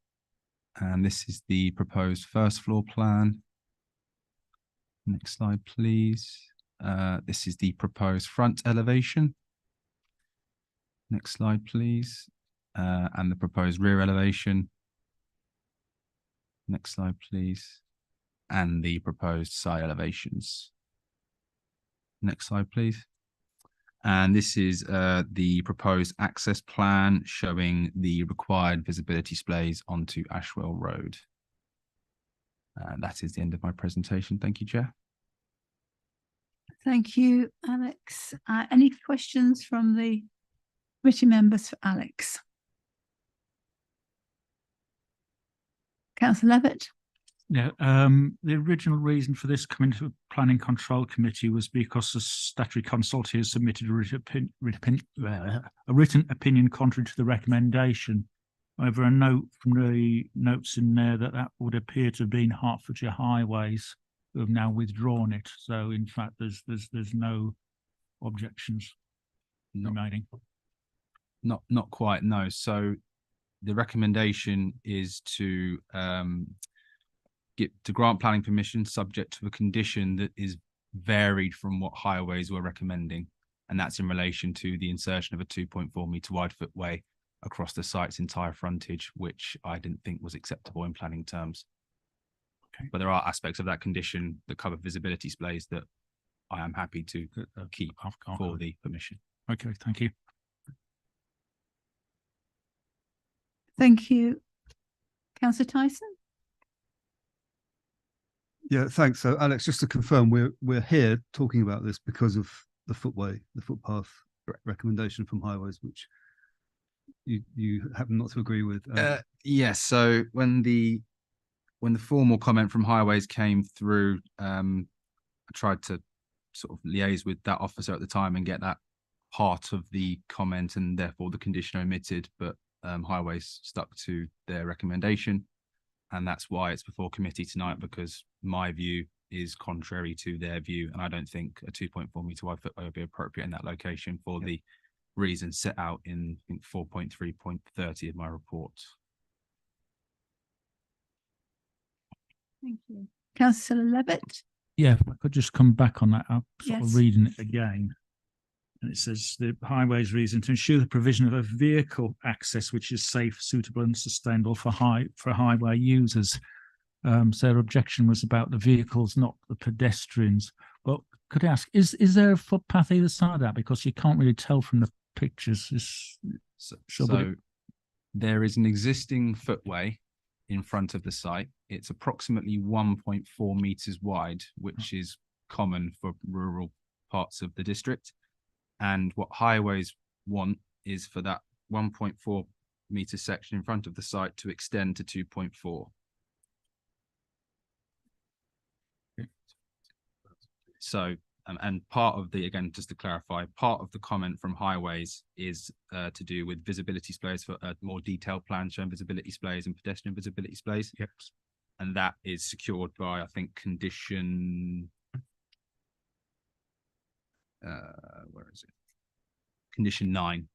And this is the proposed first floor plan. Next slide, please. This is the proposed front elevation. Next slide, please. And the proposed rear elevation. Next slide, please. And the proposed side elevations. Next slide, please. And this is the proposed access plan showing the required visibility displays onto Ashwell Road. That is the end of my presentation. Thank you, Chair. Thank you, Alex. Any questions from the committee members for Alex? Councillor Levitt. Yeah, the original reason for this coming to the Planning Control Committee was because the statutory consultant has submitted a written opinion contrary to the recommendation. However, a note from the notes in there that would appear to have been Hertfordshire Highways who have now withdrawn it. So, in fact, there's no objections remaining. Not quite, no. So the recommendation is to grant planning permission subject to a condition that is varied from what Highways were recommending, and that's in relation to the insertion of a 2.4 metre wide footway across the site's entire frontage, which I didn't think was acceptable in planning terms. Okay. But there are aspects of that condition that cover visibility displays that I am happy to keep for the permission. Okay, thank you. Thank you. Councillor Tyson. Yeah, thanks. So, Alex, just to confirm, we're here talking about this because of the footpath recommendation from Highways, which you happen not to agree with. Yes. So when the formal comment from Highways came through, I tried to sort of liaise with that officer at the time and get that part of the comment and therefore the condition omitted, but Highways stuck to their recommendation, and that's why it's before committee tonight, because my view is contrary to their view, and I don't think a 2.4 metre wide footway would be appropriate in that location for the reasons set out in 4.3.30 of my report. Thank you. Councillor Levitt. Yeah, if I could just come back on that. I'm sort Yes. of reading it again. And it says the Highways reason to ensure the provision of a vehicle access which is safe, suitable and sustainable for highway users. So their objection was about the vehicles, not the pedestrians. But could I ask, is there a footpath either side of that? Because you can't really tell from the pictures. So there is an existing footway in front of the site. It's approximately 1.4 meters wide, which is common for rural parts of the district. And what Highways want is for that 1.4 meter section in front of the site to extend to 2.4. So, and part of the, again, just to clarify, part of the comment from Highways is to do with visibility displays, for a more detailed plan showing visibility displays and pedestrian visibility displays. Yep. And that is secured by, I think, condition, where is it? Condition 9.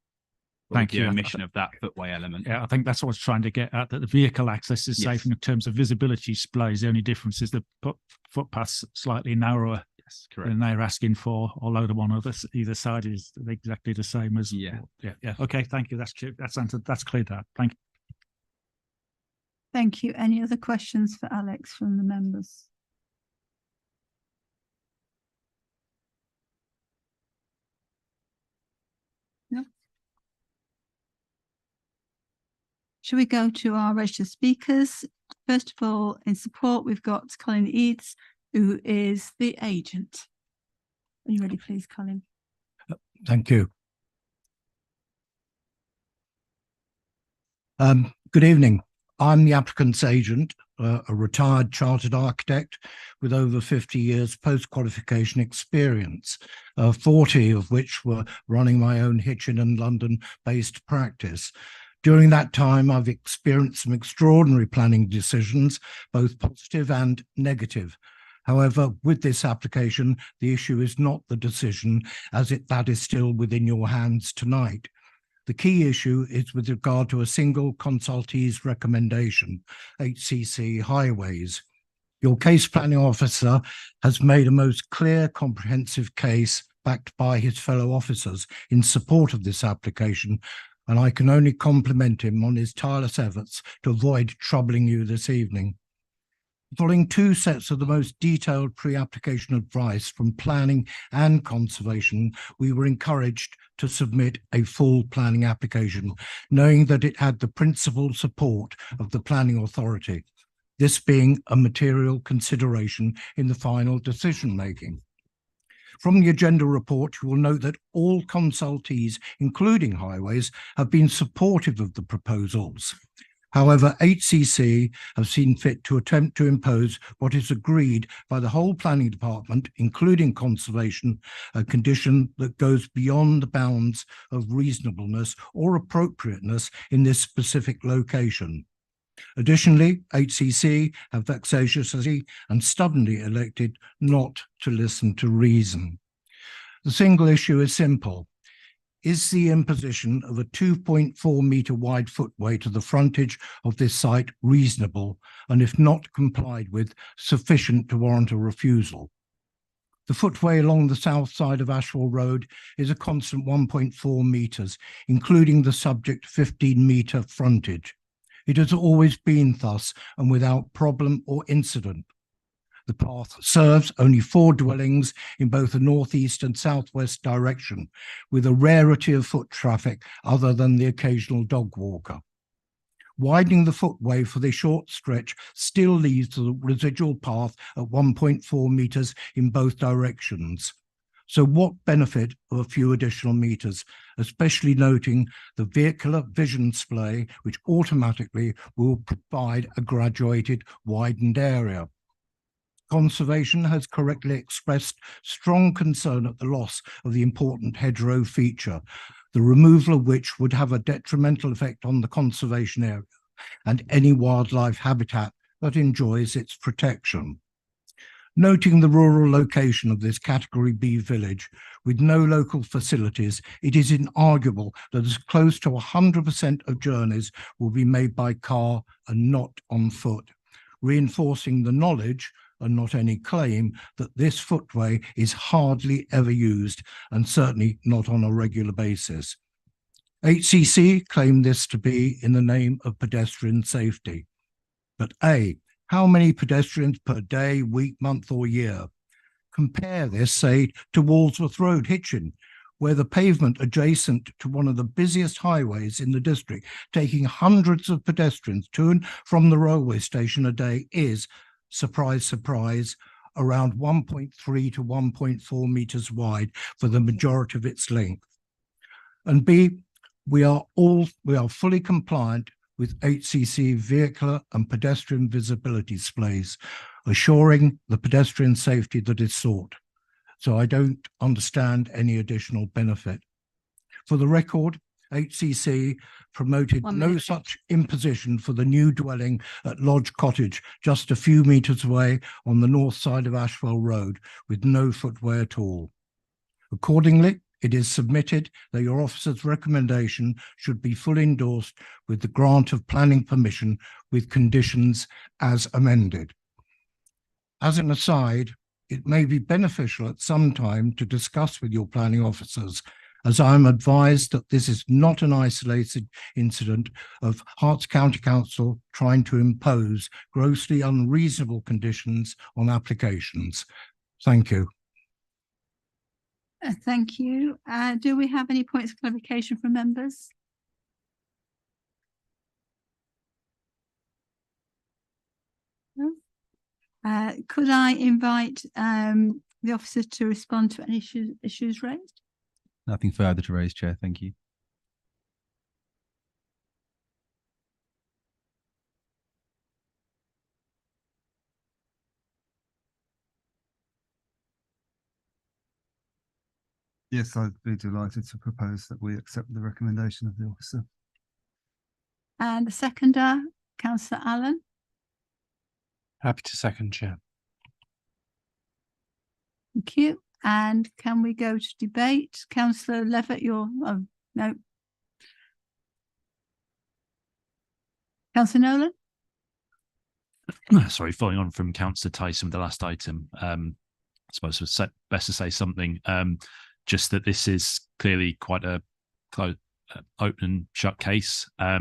Thank the you. omission of that footway element. Yeah, I think that's what I was trying to get at, that the vehicle access is Yes. safe in terms of visibility displays. The only difference is the footpath's slightly narrower Yes, correct. than they're asking for, although the one on either side is exactly the same as. Yeah. Yeah. Okay, thank you. That's answered. That's cleared up. Thank you. Thank you. Any other questions for Alex from the members? No. Shall we go to our registered speakers? First of all, in support, we've got Colin Eads, who is the agent. Are you ready, please, Colin? Thank you. Good evening. I'm the applicant's agent, a retired chartered architect with over 50 years post-qualification experience, 40 of which were running my own Hitchin and London-based practice. During that time, I've experienced some extraordinary planning decisions, both positive and negative. However, with this application, the issue is not the decision, as that is still within your hands tonight. The key issue is with regard to a single consultee's recommendation, HCC Highways. Your case planning officer has made a most clear, comprehensive case backed by his fellow officers in support of this application, and I can only compliment him on his tireless efforts to avoid troubling you this evening. Following two sets of the most detailed pre-application advice from planning and conservation, we were encouraged to submit a full planning application, knowing that it had the principal support of the planning authority, this being a material consideration in the final decision-making. From the agenda report, you will note that all consultees, including Highways, have been supportive of the proposals. However, HCC have seen fit to attempt to impose what is agreed by the whole planning department, including conservation, a condition that goes beyond the bounds of reasonableness or appropriateness in this specific location. Additionally, HCC have vexatiously and stubbornly elected not to listen to reason. The single issue is simple. Is the imposition of a 2.4 metre wide footway to the frontage of this site reasonable, and if not complied with, sufficient to warrant a refusal? The footway along the south side of Ashwell Road is a constant 1.4 metres, including the subject 15 metre frontage. It has always been thus and without problem or incident. The path serves only 4 dwellings in both the northeast and southwest direction, with a rarity of foot traffic other than the occasional dog walker. Widening the footway for the short stretch still leaves the residual path at 1.4 metres in both directions. So what benefit of a few additional meters, especially noting the vehicular vision display, which automatically will provide a graduated widened area? Conservation has correctly expressed strong concern at the loss of the important hedgerow feature, the removal of which would have a detrimental effect on the conservation area and any wildlife habitat that enjoys its protection. Noting the rural location of this Category B village with no local facilities, it is inarguable that as close to 100% of journeys will be made by car and not on foot, reinforcing the knowledge and not any claim that this footway is hardly ever used and certainly not on a regular basis. HCC claim this to be in the name of pedestrian safety. But A, how many pedestrians per day, week, month or year? Compare this, say, to Walsworth Road, Hitchin, where the pavement adjacent to one of the busiest highways in the district, taking hundreds of pedestrians to and from the railway station a day is, surprise, surprise, around 1.3 to 1.4 meters wide for the majority of its length. And B, we are fully compliant with HCC vehicular and pedestrian visibility displays, assuring the pedestrian safety that is sought. So I don't understand any additional benefit. For the record, HCC promoted no such imposition for the new dwelling at Lodge Cottage, just a few meters away on the north side of Ashwell Road, with no footway at all. Accordingly, it is submitted that your officer's recommendation should be fully endorsed with the grant of planning permission with conditions as amended. As an aside, it may be beneficial at some time to discuss with your planning officers, as I am advised that this is not an isolated incident of Herts County Council trying to impose grossly unreasonable conditions on applications. Thank you. Thank you. Do we have any points of clarification from members? No? Could I invite the officer to respond to any issues raised? Nothing further to raise, Chair. Thank you. Yes, I'd be delighted to propose that we accept the recommendation of the officer. And the seconder, Councillor Allen. Happy to second, Chair. Thank you. And can we go to debate? Councillor Levitt, oh, no. Councillor Nolan? Sorry, following on from Councillor Tyson with the last item, I suppose it's best to say something, just that this is clearly quite a open and shut case. I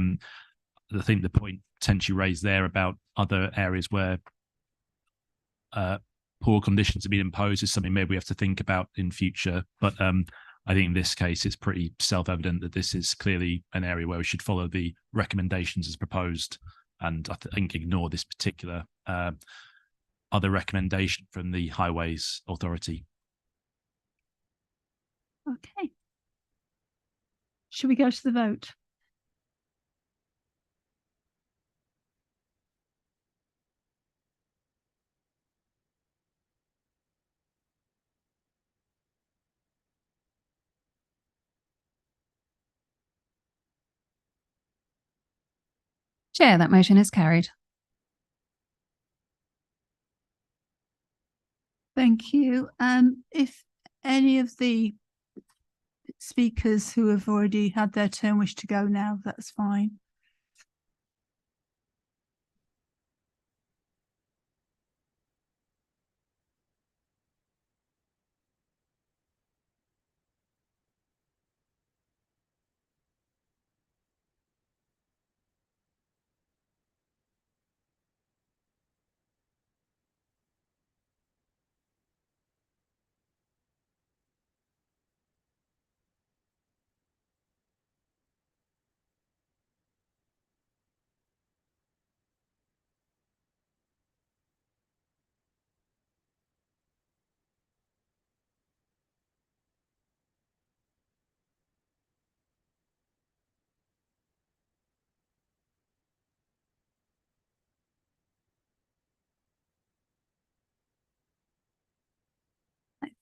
think the point potentially raised there about other areas where poor conditions have been imposed is something maybe we have to think about in future. But I think in this case, it's pretty self-evident that this is clearly an area where we should follow the recommendations as proposed, and I think ignore this particular other recommendation from the Highways Authority. Okay. Should we go to the vote? Chair, that motion is carried. Thank you. If any of the speakers who have already had their turn wish to go now, that's fine.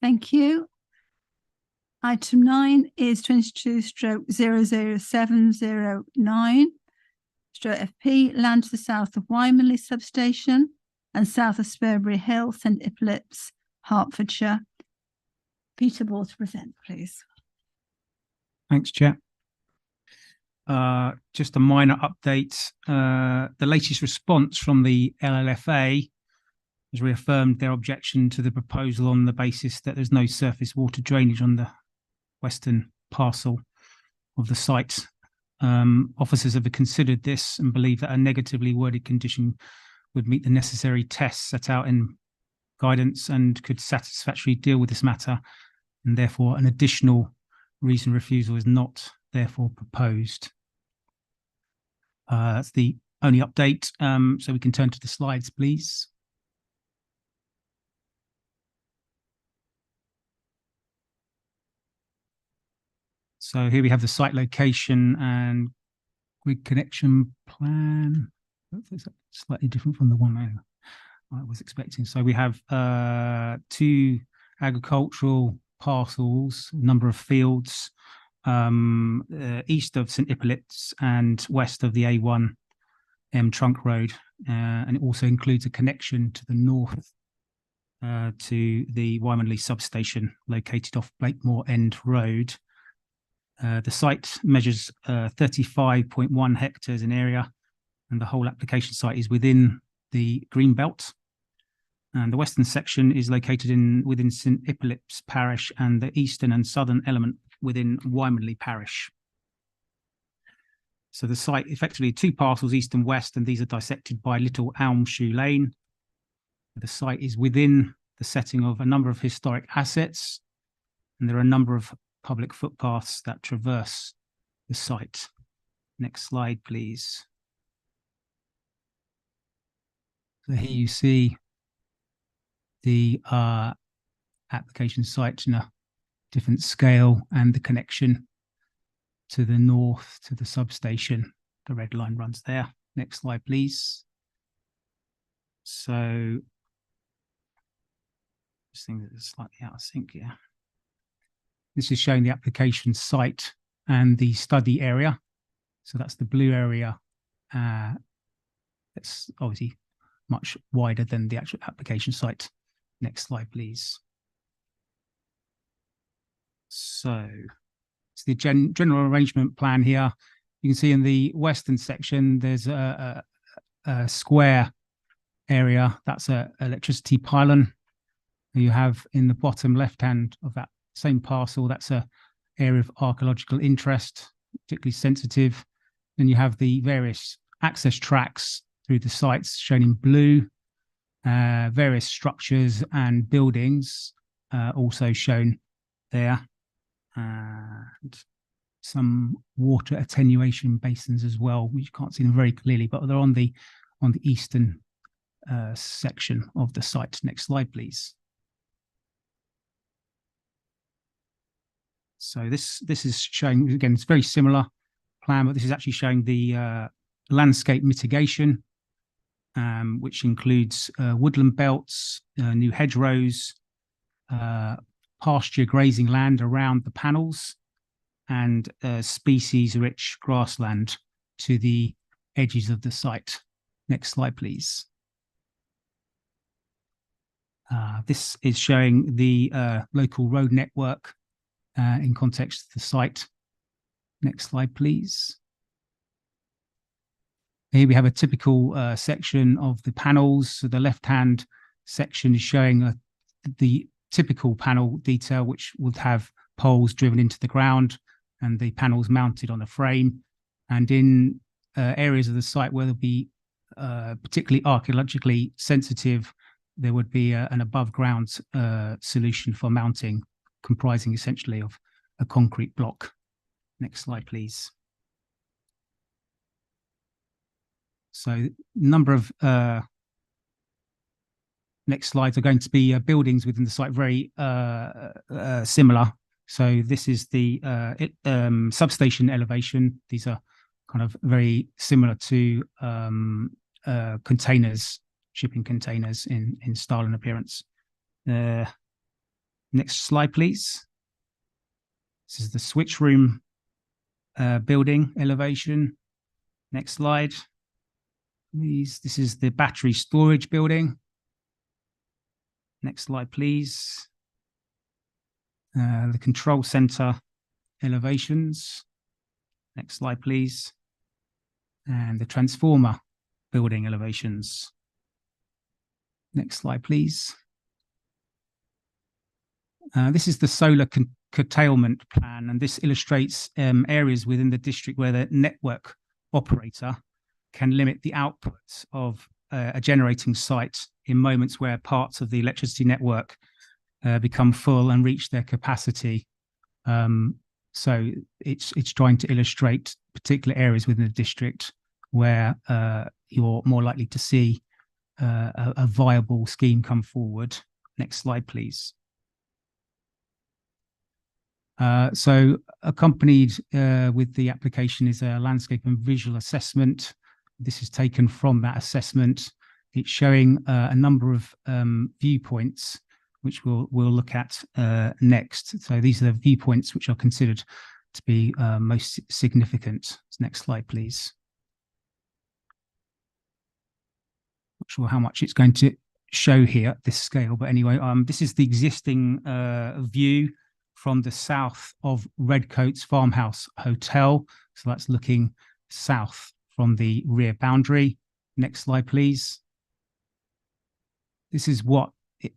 Thank you. Item 9 is 22/00709 FP, land to the south of Wymanley substation and south of Spurbury Hill, St Ipolyp's, Hertfordshire. Peter Ball to present, please. Thanks, Chair. Just a minor update. The latest response from the LLFA has reaffirmed their objection to the proposal on the basis that there's no surface water drainage on the western parcel of the site. Officers have considered this and believe that a negatively worded condition would meet the necessary tests set out in guidance and could satisfactorily deal with this matter, and therefore an additional reason refusal is not therefore proposed. That's the only update, so we can turn to the slides, please. So here we have the site location and grid connection plan. It's slightly different from the one I was expecting. So we have 2 agricultural parcels, number of fields, east of St Ipolyp's and west of the A1 trunk road, and it also includes a connection to the north to the Wymanley substation located off Blakemore End Road. The site measures 35.1 hectares in area, and the whole application site is within the green belt. And the western section is located within St Ipolyp's parish, and the eastern and southern element within Wymanley parish. So the site effectively 2 parcels, east and west, and these are dissected by Little Elmshoe Lane. The site is within the setting of a number of historic assets, and there are a number of public footpaths that traverse the site. Next slide, please. So here you see the application site in a different scale and the connection to the north to the substation. The red line runs there. Next slide, please. So this thing is slightly out of sync here. This is showing the application site and the study area. So that's the blue area. It's obviously much wider than the actual application site. Next slide, please. So it's the general arrangement plan here. You can see in the western section, there's a square area. That's an electricity pylon. You have in the bottom left hand of that same parcel, that's a area of archaeological interest, particularly sensitive. Then you have the various access tracks through the sites shown in blue, various structures and buildings also shown there, and some water attenuation basins as well. You can't see them very clearly, but they're on the eastern section of the site. Next slide, please. So this is showing, again, it's very similar plan, but this is actually showing the landscape mitigation, which includes woodland belts, new hedgerows, pasture grazing land around the panels, and species-rich grassland to the edges of the site. Next slide, please. This is showing the local road network in context of the site. Next slide, please. Here we have a typical section of the panels. So the left-hand section is showing the typical panel detail, which would have poles driven into the ground and the panels mounted on a frame. And in areas of the site where there'll be particularly archaeologically sensitive, there would be an above ground solution for mounting, comprising essentially of a concrete block. Next slide, please. So number of next slides are going to be buildings within the site, very similar. So this is the substation elevation. These are kind of very similar to containers, shipping containers in style and appearance. Next slide, please. This is the switch room building elevation. Next slide. Please. This is the battery storage building. Next slide, please. The control center elevations. Next slide, please. And the transformer building elevations. Next slide, please. This is the solar curtailment plan, and this illustrates areas within the district where the network operator can limit the outputs of a generating site in moments where parts of the electricity network become full and reach their capacity. So it's trying to illustrate particular areas within the district where you're more likely to see a viable scheme come forward. Next slide, please. So accompanied with the application is a landscape and visual assessment. This is taken from that assessment. It's showing a number of viewpoints, which we'll look at next. So these are the viewpoints which are considered to be most significant. Next slide, please. Not sure how much it's going to show here at this scale, but anyway, this is the existing view from the south of Redcoats Farmhouse Hotel. So that's looking south from the rear boundary. Next slide, please. This is what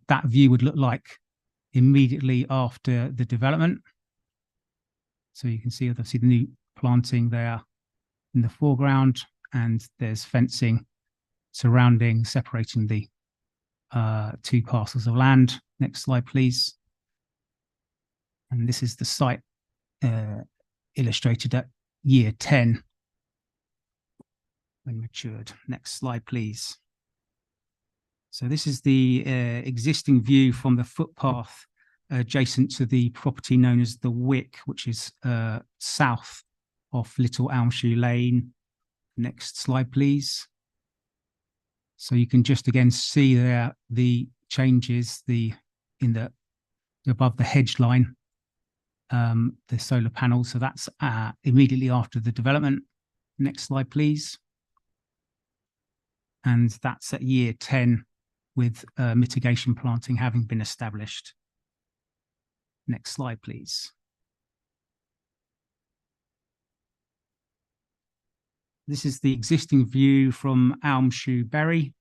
that view would look like immediately after the development. So you can see obviously the new planting there in the foreground, and there's fencing surrounding, separating the two parcels of land. Next slide, please. And this is the site illustrated at year 10 when matured. Next slide, please. So this is the existing view from the footpath adjacent to the property known as the Wick, which is south of Little Elmshoe Lane. Next slide, please. So you can just again see there the changes above the hedge line, the solar panels. So that's immediately after the development. Next slide, please. And that's at year 10 with mitigation planting having been established. Next slide, please. This is the existing view from Elmshoe Berry.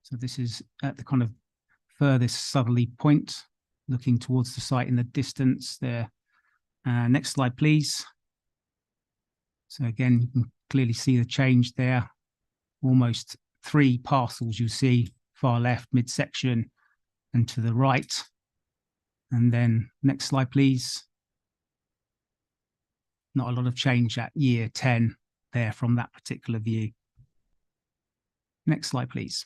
So this is at the kind of furthest southerly point, looking towards the site in the distance there. Next slide, please. So again, you can clearly see the change there. Almost 3 parcels you see, far left, midsection, and to the right. And then next slide, please. Not a lot of change at year 10 there from that particular view. Next slide, please.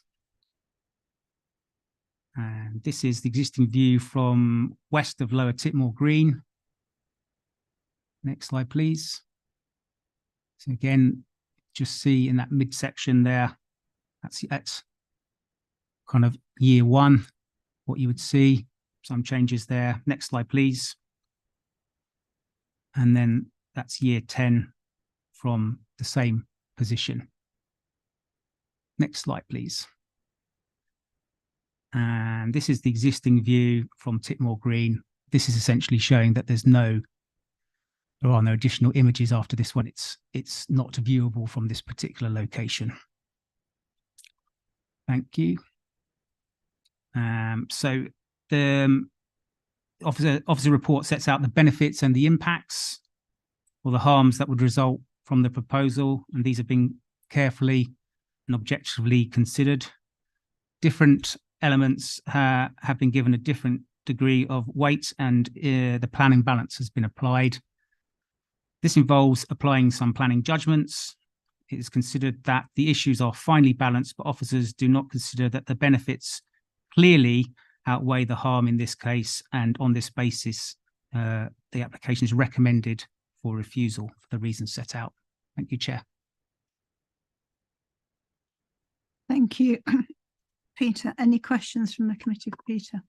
And this is the existing view from west of Lower Titmore Green. Next slide, please. So again, just see in that midsection there, that's kind of year 1, what you would see. Some changes there. Next slide, please. And then that's year 10 from the same position. Next slide, please. And this is the existing view from Titmore Green. This is essentially showing that there are no additional images after this one. It's not viewable from this particular location. Thank you. So the officer report sets out the benefits and the impacts or the harms that would result from the proposal, and these have been carefully and objectively considered. Different elements have been given a different degree of weight, and the planning balance has been applied. This involves applying some planning judgments. It is considered that the issues are finely balanced, but officers do not consider that the benefits clearly outweigh the harm in this case, and on this basis, the application is recommended for refusal for the reasons set out. Thank you, Chair. Thank you. Peter, any questions from the committee for Peter?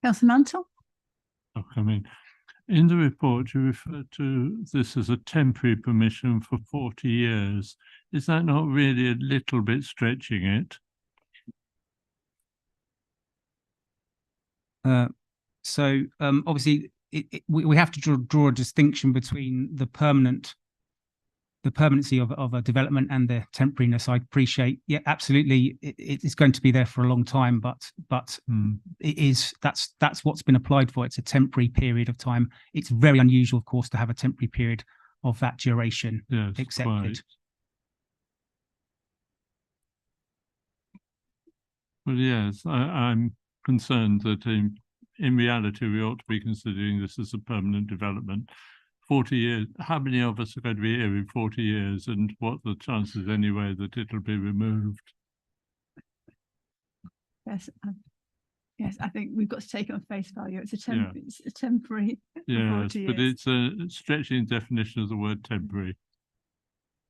Councillor Mantle? I mean, in the report, you refer to this as a temporary permission for 40 years. Is that not really a little bit stretching it? Obviously, we have to draw a distinction between the permanency of a development and the temporariness. I appreciate, yeah, absolutely, it's going to be there for a long time, but it is that's what's been applied for. It's a temporary period of time. It's very unusual, of course, to have a temporary period of that duration accepted. Quite. Well, yes, I'm concerned that in reality, we ought to be considering this as a permanent development. 40 years, how many of us are going to be here in 40 years, and what are the chances anyway that it'll be removed? Yes, yes, I think we've got to take it on face value. It's a temporary. Yes, but it's a stretching definition of the word temporary.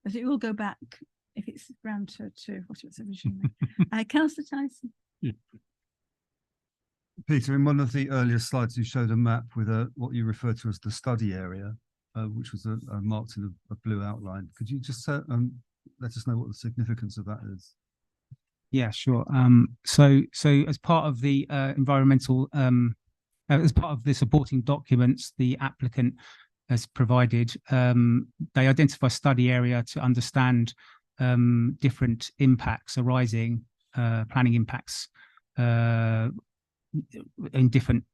But it will go back if it's round to what it was originally. Councillor Tyson. Yeah. Peter, in one of the earlier slides, you showed a map with what you referred to as the study area, which was marked in a blue outline. Could you just let us know what the significance of that is? Yeah, sure. So as part of the environmental, as part of the supporting documents, the applicant has provided, they identify study area to understand different impacts arising, planning impacts in different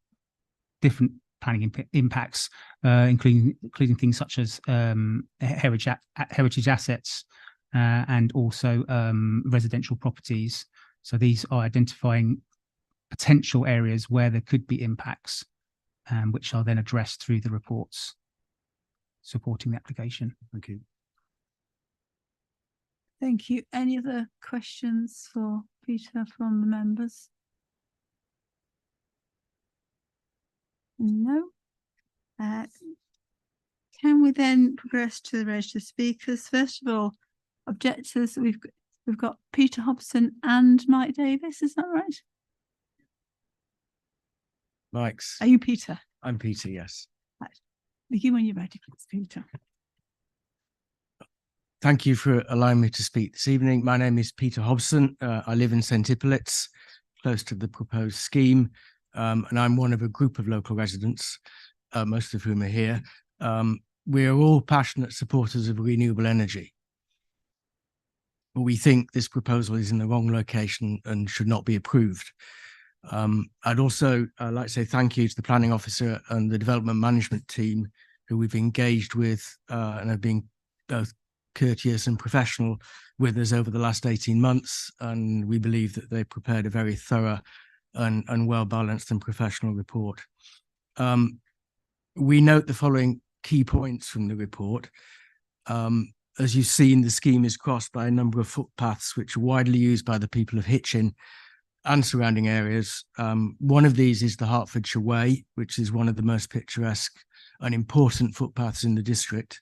planning impacts, including things such as heritage assets and also residential properties. So these are identifying potential areas where there could be impacts, which are then addressed through the reports supporting the application. Thank you. Thank you. Any other questions for Peter from the members? No. Can we then progress to the register of speakers? First of all, objectors. We've got Peter Hobson and Mike Davis. Is that right? Mike's. Are you Peter? I'm Peter. Yes. Right. Begin when you're ready, please, Peter. Thank you for allowing me to speak this evening. My name is Peter Hobson. I live in St. Hippolyt's, close to the proposed scheme. And I'm one of a group of local residents, most of whom are here. We are all passionate supporters of renewable energy. But we think this proposal is in the wrong location and should not be approved. I'd also like to say thank you to the planning officer and the development management team who we've engaged with and have been both courteous and professional with us over the last 18 months. And we believe that they prepared a very thorough and well-balanced and professional report. We note the following key points from the report. As you've seen, the scheme is crossed by a number of footpaths which are widely used by the people of Hitchin and surrounding areas. One of these is the Hertfordshire Way, which is one of the most picturesque and important footpaths in the district.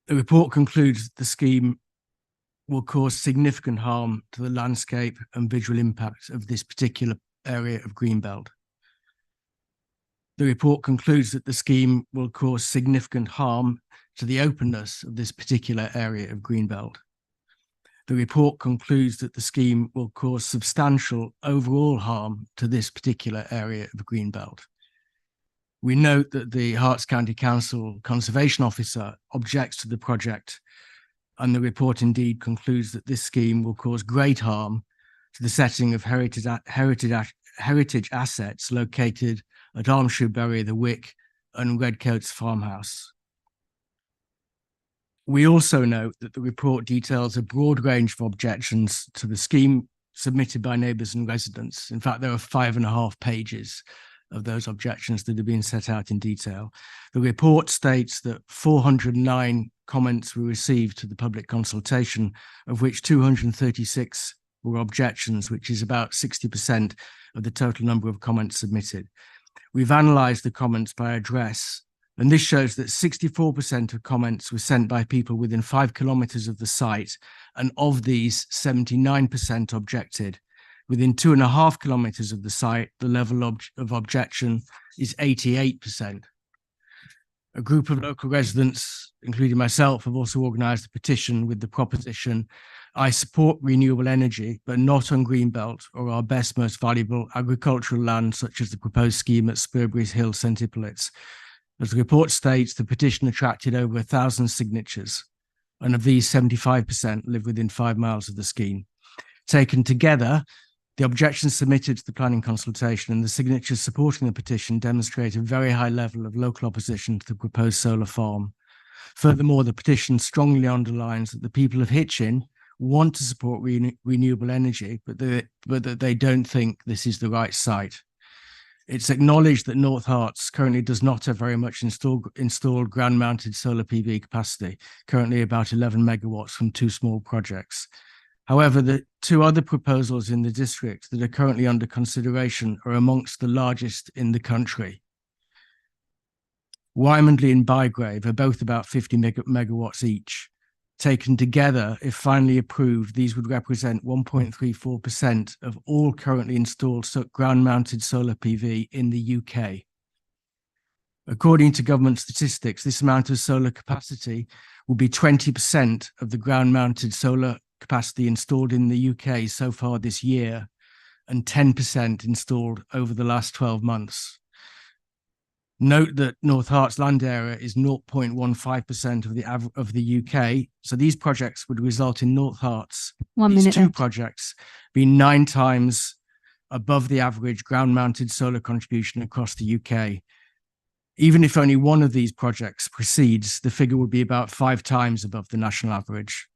The report concludes that the scheme will cause significant harm to the landscape and visual impact of this particular area of Greenbelt. The report concludes that the scheme will cause significant harm to the openness of this particular area of Greenbelt. The report concludes that the scheme will cause substantial overall harm to this particular area of Greenbelt. We note that the Herts County Council Conservation Officer objects to the project, and the report indeed concludes that this scheme will cause great harm to the setting of heritage assets located at Armshoebury, the Wick, and Redcoats Farmhouse. We also note that the report details a broad range of objections to the scheme submitted by neighbours and residents. In fact, there are 5.5 pages of those objections that have been set out in detail. The report states that 409 comments were received to the public consultation, of which 236 were objections, which is about 60% of the total number of comments submitted. We've analysed the comments by address, and this shows that 64% of comments were sent by people within 5 kilometres of the site, and of these, 79% objected. Within 2.5 kilometres of the site, the level of objection is 88%. A group of local residents, including myself, have also organised a petition with the proposition, I support renewable energy, but not on Greenbelt or our best, most valuable agricultural land, such as the proposed scheme at Spurbury's Hill, St. Hippolytes. As the report states, the petition attracted over 1,000 signatures, and of these, 75% live within 5 miles of the scheme. Taken together, the objections submitted to the planning consultation and the signatures supporting the petition demonstrate a very high level of local opposition to the proposed solar farm. Furthermore, the petition strongly underlines that the people of Hitchin want to support renewable energy, but that they don't think this is the right site. It's acknowledged that North Herts currently does not have very much installed ground-mounted solar PV capacity, currently about 11 megawatts from 2 small projects. However, the 2 other proposals in the district that are currently under consideration are amongst the largest in the country. Wymondley and Bygrave are both about 50 megawatts each. Taken together, if finally approved, these would represent 1.34% of all currently installed ground-mounted solar PV in the UK. According to government statistics, this amount of solar capacity will be 20% of the ground-mounted solar capacity installed in the UK so far this year, and 10% installed over the last 12 months. Note that North Herts land area is 0.15% of the UK, so these projects would result in North Herts, these 2 projects, being 9 times above the average ground-mounted solar contribution across the UK. Even if only one of these projects proceeds, the figure would be about 5 times above the national average.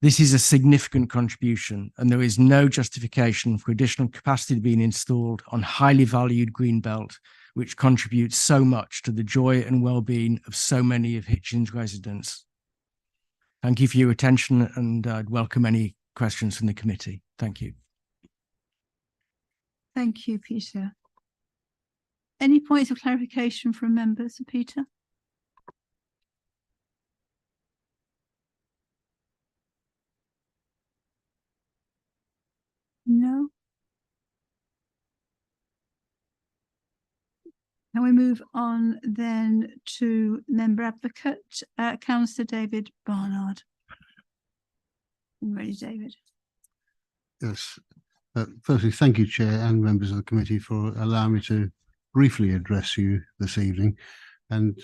This is a significant contribution, and there is no justification for additional capacity being installed on highly valued Greenbelt, which contributes so much to the joy and well-being of so many of Hitchin's residents. Thank you for your attention, and I'd welcome any questions from the committee. Thank you. Thank you, Peter. Any points of clarification from members, Peter? No. Can we move on then to member advocate, Councillor David Barnard? I'm ready, David. Yes. Firstly, thank you, Chair, and members of the committee for allowing me to briefly address you this evening, and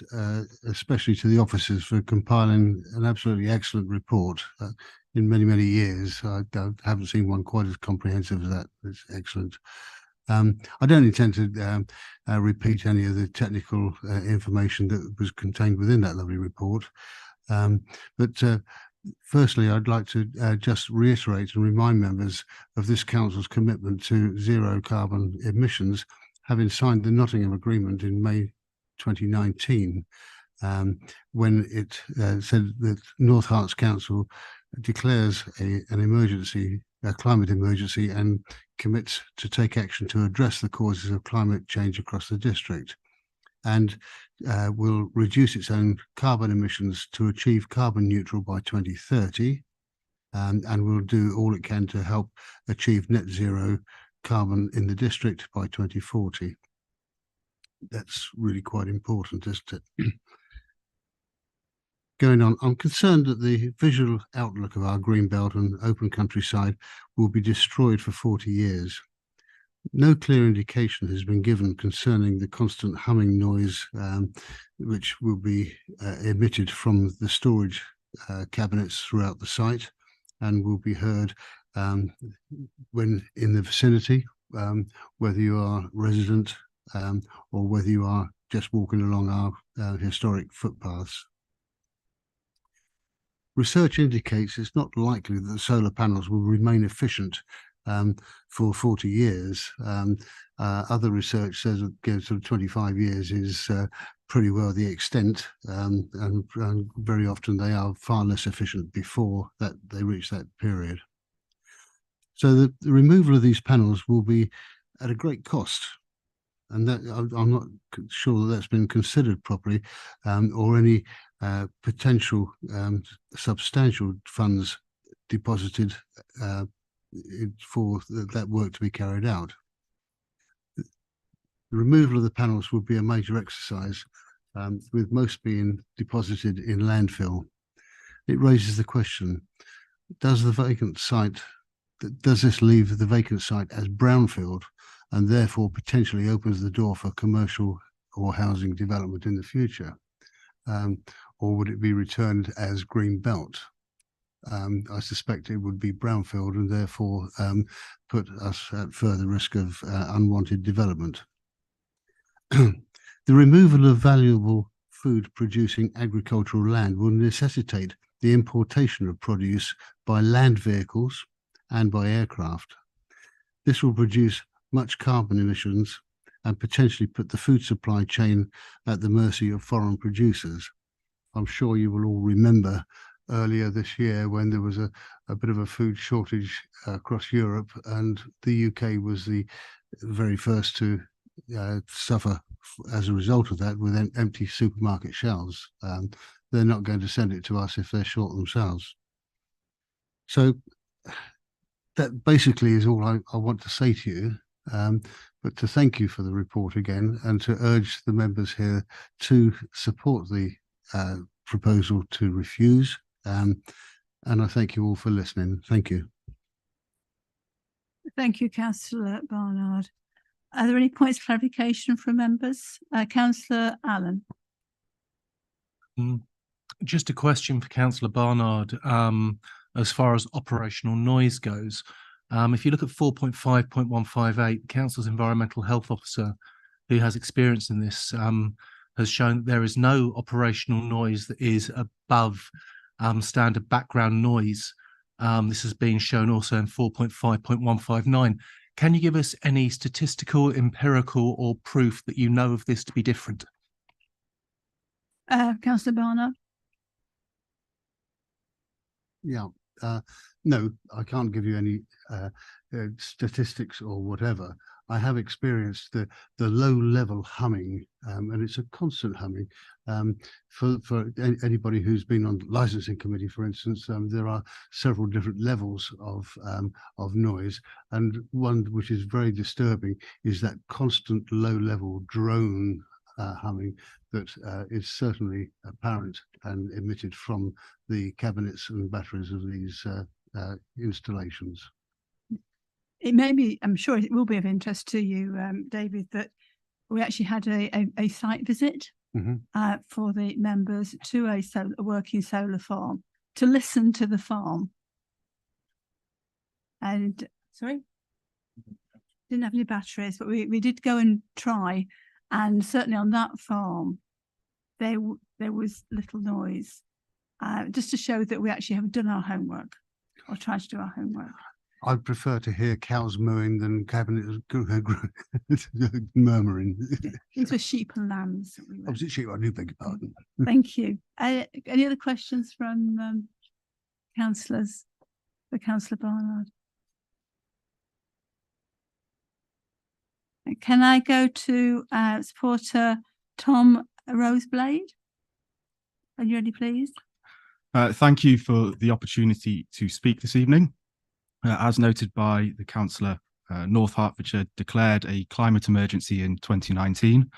especially to the officers for compiling an absolutely excellent report. In many, many years, I haven't seen one quite as comprehensive as that. It's excellent. I don't intend to repeat any of the technical information that was contained within that lovely report. But firstly, I'd like to just reiterate and remind members of this council's commitment to zero carbon emissions, having signed the Nottingham Agreement in May 2019, when it said that North Herts Council declares an emergency, a climate emergency, and commits to take action to address the causes of climate change across the district, and will reduce its own carbon emissions to achieve carbon neutral by 2030, and will do all it can to help achieve net zero carbon in the district by 2040. That's really quite important, isn't it? Going on, I'm concerned that the visual outlook of our Greenbelt and open countryside will be destroyed for 40 years. No clear indication has been given concerning the constant humming noise which will be emitted from the storage cabinets throughout the site, and will be heard when in the vicinity, whether you are resident or whether you are just walking along our historic footpaths. Research indicates it's not likely that the solar panels will remain efficient for 40 years. Other research says that sort of 25 years is pretty well the extent, and very often they are far less efficient before that they reach that period. So the removal of these panels will be at a great cost, and that I'm not sure that that's been considered properly, or any potential substantial funds deposited for that work to be carried out. The removal of the panels would be a major exercise, with most being deposited in landfill. It raises the question, does this leave the vacant site as brownfield and therefore potentially opens the door for commercial or housing development in the future? Or would it be returned as green belt? I suspect it would be brownfield and therefore put us at further risk of unwanted development. The removal of valuable food producing agricultural land will necessitate the importation of produce by land vehicles and by aircraft. This will produce much carbon emissions and potentially put the food supply chain at the mercy of foreign producers. I'm sure you will all remember earlier this year when there was a bit of a food shortage across Europe, and the UK was the very first to suffer as a result of that with empty supermarket shelves. They're not going to send it to us if they're short themselves. So that basically is all I want to say to you, but to thank you for the report again and to urge the members here to support the proposal to refuse. And I thank you all for listening. Thank you. Thank you, Councillor Barnard. Are there any points of clarification from members? Councillor Allen. Just a question for Councillor Barnard. As far as operational noise goes, if you look at 4.5.158, the Council's Environmental Health Officer, who has experience in this, has shown that there is no operational noise that is above standard background noise. This has been shown also in 4.5.159. Can you give us any statistical, empirical, or proof that you know of this to be different? Councillor Barnard. Yeah, no, I can't give you any statistics or whatever. I have experienced the low level humming, and it's a constant humming. For anybody who's been on the licensing committee, for instance, there are several different levels of noise, and one which is very disturbing is that constant low level drone humming that is certainly apparent and emitted from the cabinets and batteries of these installations. It may be, I'm sure it will be of interest to you, David, that we actually had a site visit for the members to a working solar farm to listen to the farm. And sorry, didn't have any batteries, but we did go and try, and certainly on that farm there was little noise, just to show that we actually have done our homework or tried to do our homework. I'd prefer to hear cows mooing than cabinets murmuring. These were sheep and lambs. Oh, was it sheep? I do beg your pardon. Thank you. Any other questions from councillors for Councillor Barnard? Can I go to supporter Tom Roseblade? Are you ready, please? Thank you for the opportunity to speak this evening. As noted by the councillor, North Hertfordshire declared a climate emergency in 2019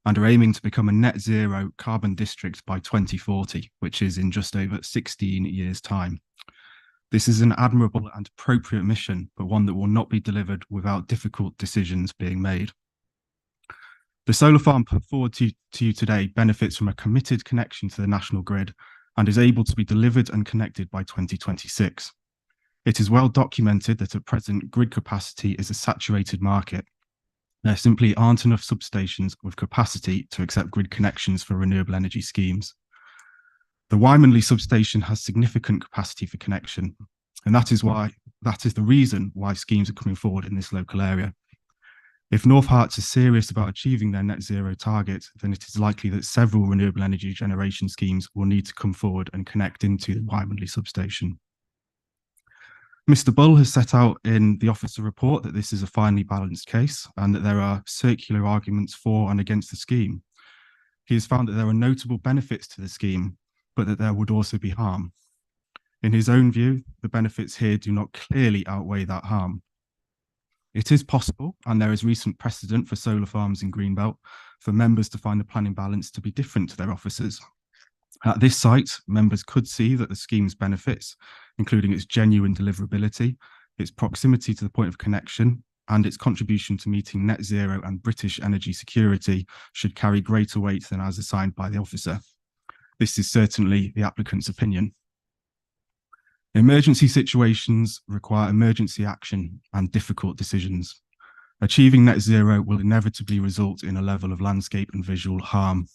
and are aiming to become a net zero carbon district by 2040, which is in just over 16 years' time. This is an admirable and appropriate mission, but one that will not be delivered without difficult decisions being made. The solar farm put forward to you today benefits from a committed connection to the national grid and is able to be delivered and connected by 2026. It is well documented that at present grid capacity is a saturated market. There simply aren't enough substations with capacity to accept grid connections for renewable energy schemes. The Wymanley substation has significant capacity for connection, and that is the reason why schemes are coming forward in this local area. If North Herts is serious about achieving their net zero target, then it is likely that several renewable energy generation schemes will need to come forward and connect into the Wymanley substation. Mr. Bull has set out in the officer report that this is a finely balanced case and that there are circular arguments for and against the scheme. He has found that there are notable benefits to the scheme, but that there would also be harm. In his own view, the benefits here do not clearly outweigh that harm. It is possible, and there is recent precedent for solar farms in Greenbelt, for members to find the planning balance to be different to their officers. At this site, members could see that the scheme's benefits, including its genuine deliverability, its proximity to the point of connection, and its contribution to meeting net zero and British energy security, should carry greater weight than as assigned by the officer. This is certainly the applicant's opinion. Emergency situations require emergency action and difficult decisions. Achieving net zero will inevitably result in a level of landscape and visual harm.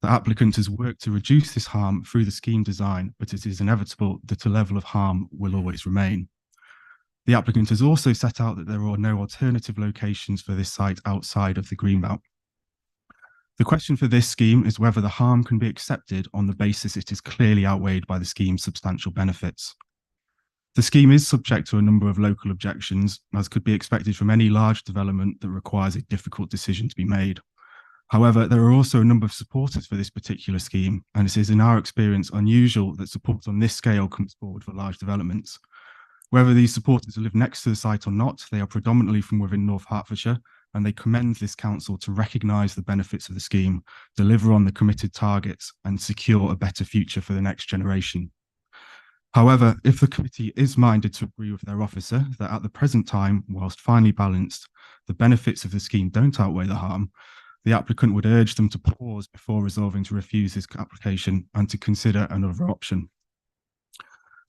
The applicant has worked to reduce this harm through the scheme design, but it is inevitable that a level of harm will always remain. The applicant has also set out that there are no alternative locations for this site outside of the Greenbelt. The question for this scheme is whether the harm can be accepted on the basis it is clearly outweighed by the scheme's substantial benefits. The scheme is subject to a number of local objections, as could be expected from any large development that requires a difficult decision to be made. However, there are also a number of supporters for this particular scheme, and it is in our experience unusual that support on this scale comes forward for large developments. Whether these supporters live next to the site or not, they are predominantly from within North Hertfordshire, and they commend this council to recognise the benefits of the scheme, deliver on the committed targets, and secure a better future for the next generation. However, if the committee is minded to agree with their officer that at the present time, whilst finely balanced, the benefits of the scheme don't outweigh the harm, the applicant would urge them to pause before resolving to refuse this application and to consider another option.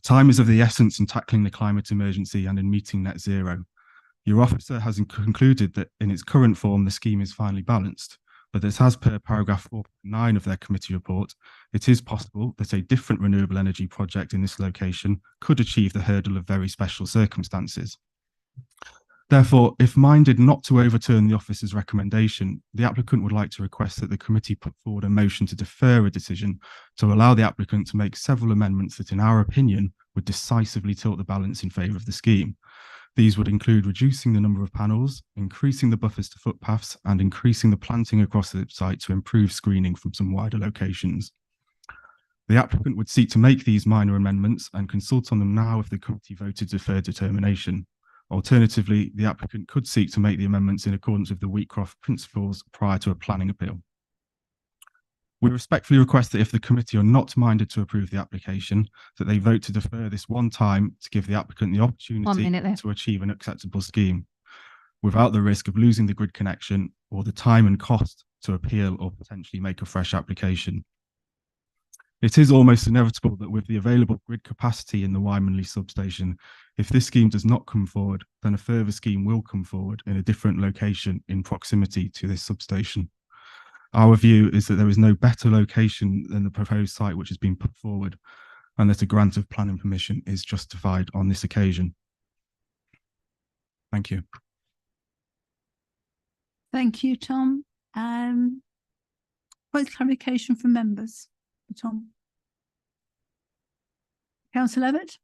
Time is of the essence in tackling the climate emergency and in meeting net zero. Your officer has concluded that in its current form, the scheme is finely balanced, but as per paragraph 4.9 of their committee report, it is possible that a different renewable energy project in this location could achieve the hurdle of very special circumstances. Therefore, if minded not to overturn the officer's recommendation, the applicant would like to request that the committee put forward a motion to defer a decision to allow the applicant to make several amendments that, in our opinion, would decisively tilt the balance in favour of the scheme. These would include reducing the number of panels, increasing the buffers to footpaths, and increasing the planting across the site to improve screening from some wider locations. The applicant would seek to make these minor amendments and consult on them now if the committee voted to defer determination. Alternatively, the applicant could seek to make the amendments in accordance with the Wheatcroft principles prior to a planning appeal. We respectfully request that if the committee are not minded to approve the application, that they vote to defer this one time to give the applicant the opportunity to achieve an acceptable scheme, without the risk of losing the grid connection or the time and cost to appeal or potentially make a fresh application. It is almost inevitable that with the available grid capacity in the Wymanley substation, if this scheme does not come forward, then a further scheme will come forward in a different location in proximity to this substation. Our view is that there is no better location than the proposed site which has been put forward, and that a grant of planning permission is justified on this occasion. Thank you. Thank you, Tom. Point clarification from members. Tom. Councillor Levitt.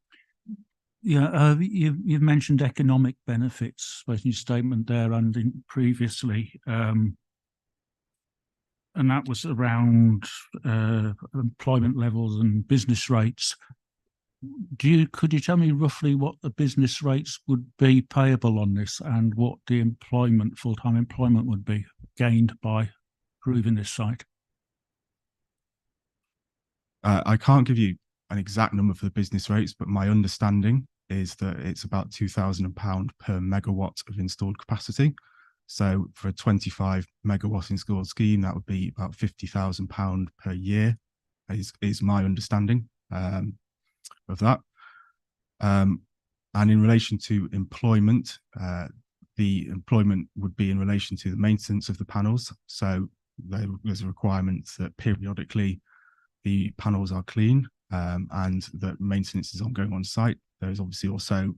Yeah, you've mentioned economic benefits both in your statement there and previously, and that was around employment levels and business rates. Could you tell me roughly what the business rates would be payable on this, and what the full-time employment would be gained by approving this site? I can't give you an exact number for the business rates, but my understanding is that it's about £2,000 per megawatt of installed capacity. So for a 25 megawatt installed scheme, that would be about £50,000 per year, is my understanding of that. And in relation to employment, the employment would be in relation to the maintenance of the panels. So there's a requirement that periodically the panels are clean and that maintenance is ongoing on site. There's obviously also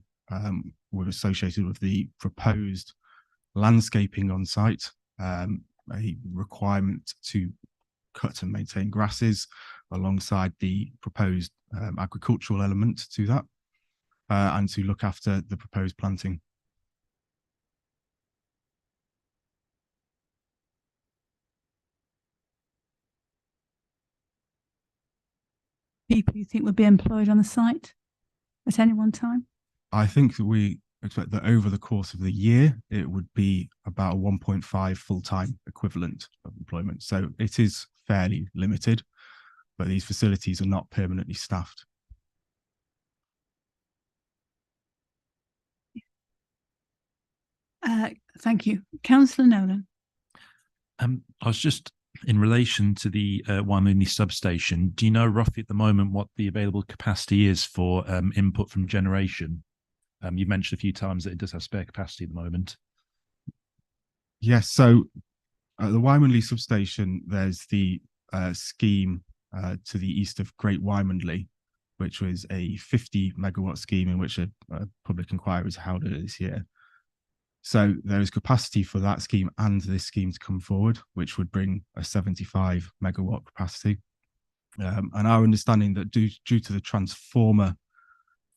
associated with the proposed landscaping on site, a requirement to cut and maintain grasses alongside the proposed agricultural element to that, and to look after the proposed planting. People you think would be employed on the site? at any one time? I think that we expect that over the course of the year, it would be about a 1.5 full-time equivalent of employment. So it is fairly limited, but these facilities are not permanently staffed. Thank you. Councillor Nolan. I was just in relation to the Waimanli substation. Do you know roughly at the moment what the available capacity is for input from generation? You've mentioned a few times that it does have spare capacity at the moment. Yes, so at the Waimanli substation, there's the scheme to the east of Great Waimanli, which was a 50 megawatt scheme in which a public inquiry was held this year. So there is capacity for that scheme and this scheme to come forward, which would bring a 75 megawatt capacity. And our understanding that due to the transformer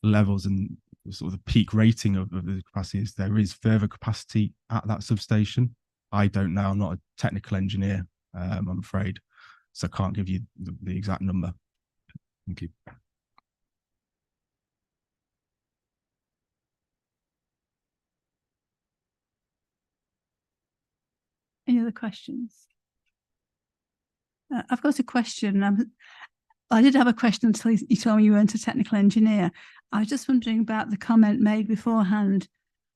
levels and sort of the peak rating of the capacity is there is further capacity at that substation. I don't know, I'm not a technical engineer, I'm afraid, so I can't give you the exact number. Thank you. Any other questions? I've got a question. I did have a question until you told me you weren't a technical engineer. I was just wondering about the comment made beforehand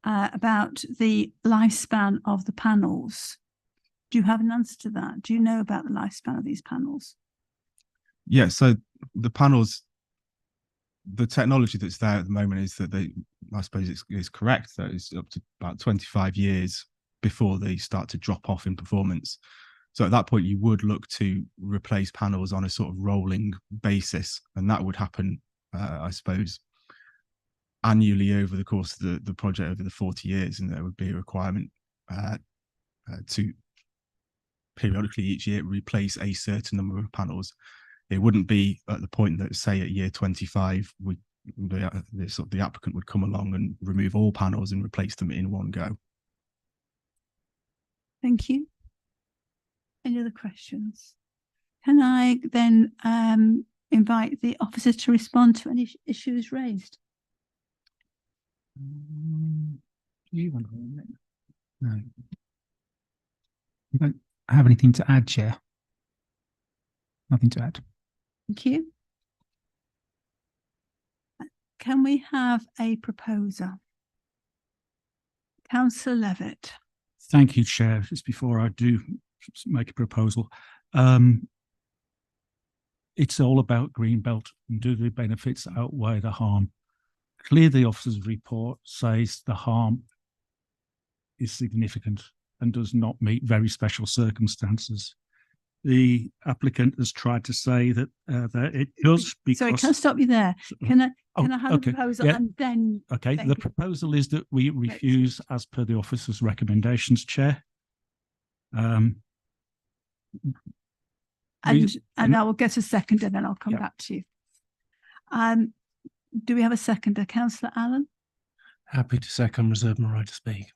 about the lifespan of the panels. Do you have an answer to that? Do you know about the lifespan of these panels? Yeah, so the panels, the technology that's there at the moment is that I suppose it's correct that it's up to about 25 years before they start to drop off in performance. So at that point, you would look to replace panels on a sort of rolling basis, and that would happen, I suppose, annually over the course of the project over the 40 years, and there would be a requirement to periodically each year replace a certain number of panels. It wouldn't be at the point that, say, at year 25, the applicant would come along and remove all panels and replace them in one go. Thank you. Any other questions? Can I then invite the officers to respond to any issues raised? You want to? No. You don't have anything to add, Chair? Nothing to add. Thank you. Can we have a proposer? Councillor Levitt. Thank you, Chair. Just before I do make a proposal, it's all about Greenbelt and do the benefits outweigh the harm? Clearly, the officer's report says the harm is significant and does not meet very special circumstances. The applicant has tried to say that it does because... Sorry, can I stop you there? Can I have a proposal and then... Okay, the proposal is that we refuse as per the officer's recommendations, Chair. And I will get a second and then I'll come back to you. Do we have a seconder? Councillor Allen? Happy to second, reserve my right to speak.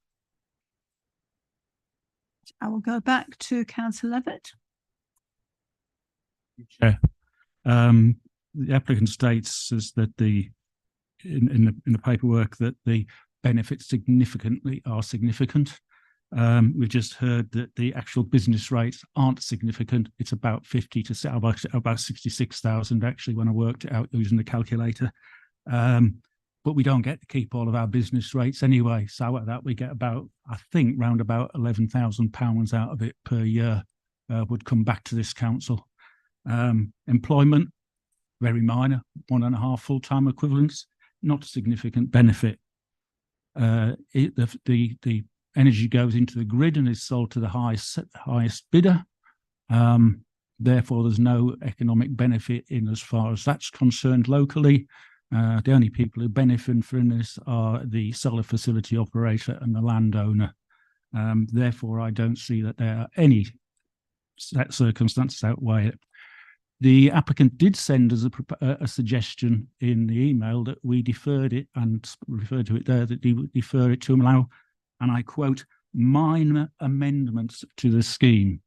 I will go back to Councillor Levitt. Chair, the applicant states is that in the paperwork that the benefits are significant. We've just heard that the actual business rates aren't significant. It's about 50 to about 66,000 actually when I worked it out using the calculator. But we don't get to keep all of our business rates anyway. So at that we get about, I think, round about £11,000 out of it per year would come back to this council. Employment, very minor, 1.5 full-time equivalents, not a significant benefit. The energy goes into the grid and is sold to the highest bidder. Therefore, there's no economic benefit in as far as that's concerned locally. The only people who benefit from this are the solar facility operator and the landowner. Therefore, I don't see that there are any circumstances outweigh it. The applicant did send us a suggestion in the email that we deferred it and referred to it there, that he would defer it to allow, and I quote, minor amendments to the scheme.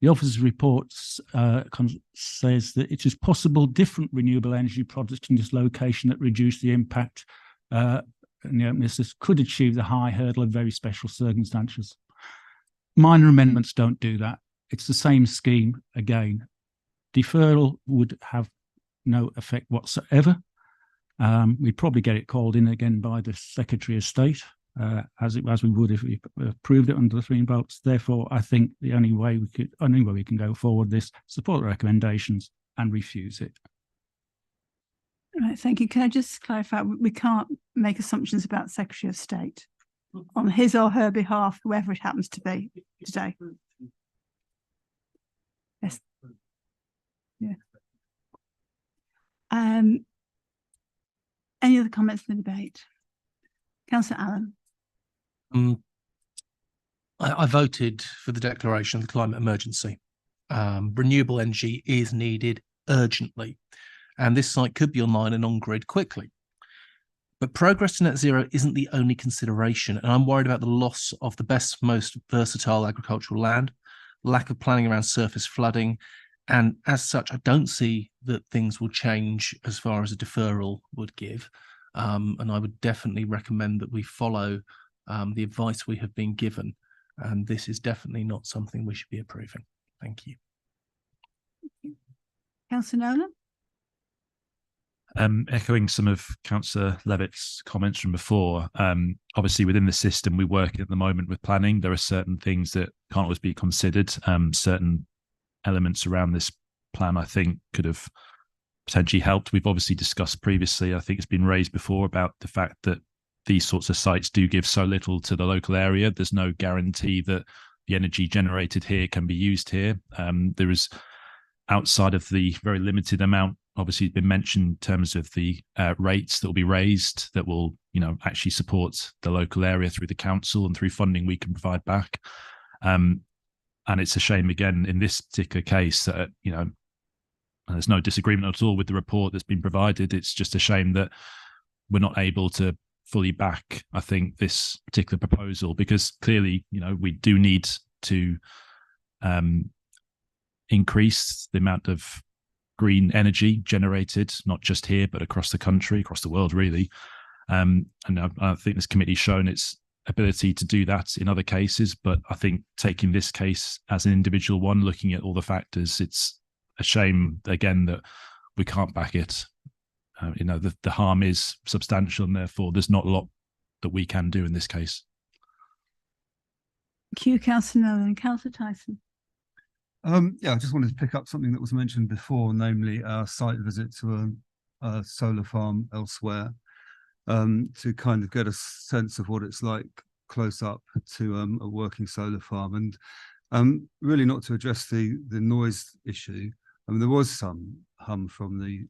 The officer's report says that it is possible different renewable energy projects in this location that reduce the impact and the openness could achieve the high hurdle of very special circumstances. Minor amendments don't do that. It's the same scheme again. Deferral would have no effect whatsoever. We'd probably get it called in again by the Secretary of State, as we would if we approved it under the 3 votes. Therefore, I think the only way we can go forward this, support the recommendations and refuse it. Right, thank you. Can I just clarify? We can't make assumptions about Secretary of State on his or her behalf, whoever it happens to be today. Yes. Yeah. Any other comments in the debate? Councillor Allen. I voted for the declaration of the climate emergency. Renewable energy is needed urgently, and this site could be online and on grid quickly. But progress to net zero isn't the only consideration, and I'm worried about the loss of the best, most versatile agricultural land, lack of planning around surface flooding, and as such, I don't see that things will change as far as a deferral would give. And I would definitely recommend that we follow the advice we have been given, and this is definitely not something we should be approving. Thank you. Councillor Nolan. Echoing some of Councillor Levitt's comments from before, obviously within the system we work at the moment with planning, there are certain things that can't always be considered. Certain elements around this plan I think could have potentially helped. We've obviously discussed previously, I think it's been raised before, about the fact that these sorts of sites do give so little to the local area. There's no guarantee that the energy generated here can be used here. There is, outside of the very limited amount obviously been mentioned in terms of the rates that will be raised, that will, actually support the local area through the council and through funding we can provide back. And it's a shame again in this particular case that, there's no disagreement at all with the report that's been provided. It's just a shame that we're not able to fully back, I think, this particular proposal, because clearly, we do need to increase the amount of green energy generated, not just here, but across the country, across the world, really. And I think this committee's shown its ability to do that in other cases. But I think taking this case as an individual one, looking at all the factors, it's a shame, again, that we can't back it. The harm is substantial, and therefore there's not a lot that we can do in this case. Thank you, Councillor Nolan. Councillor Tyson. I just wanted to pick up something that was mentioned before, namely our site visit to a solar farm elsewhere, to kind of get a sense of what it's like close up to a working solar farm, and really not to address the noise issue. I mean, there was some hum from the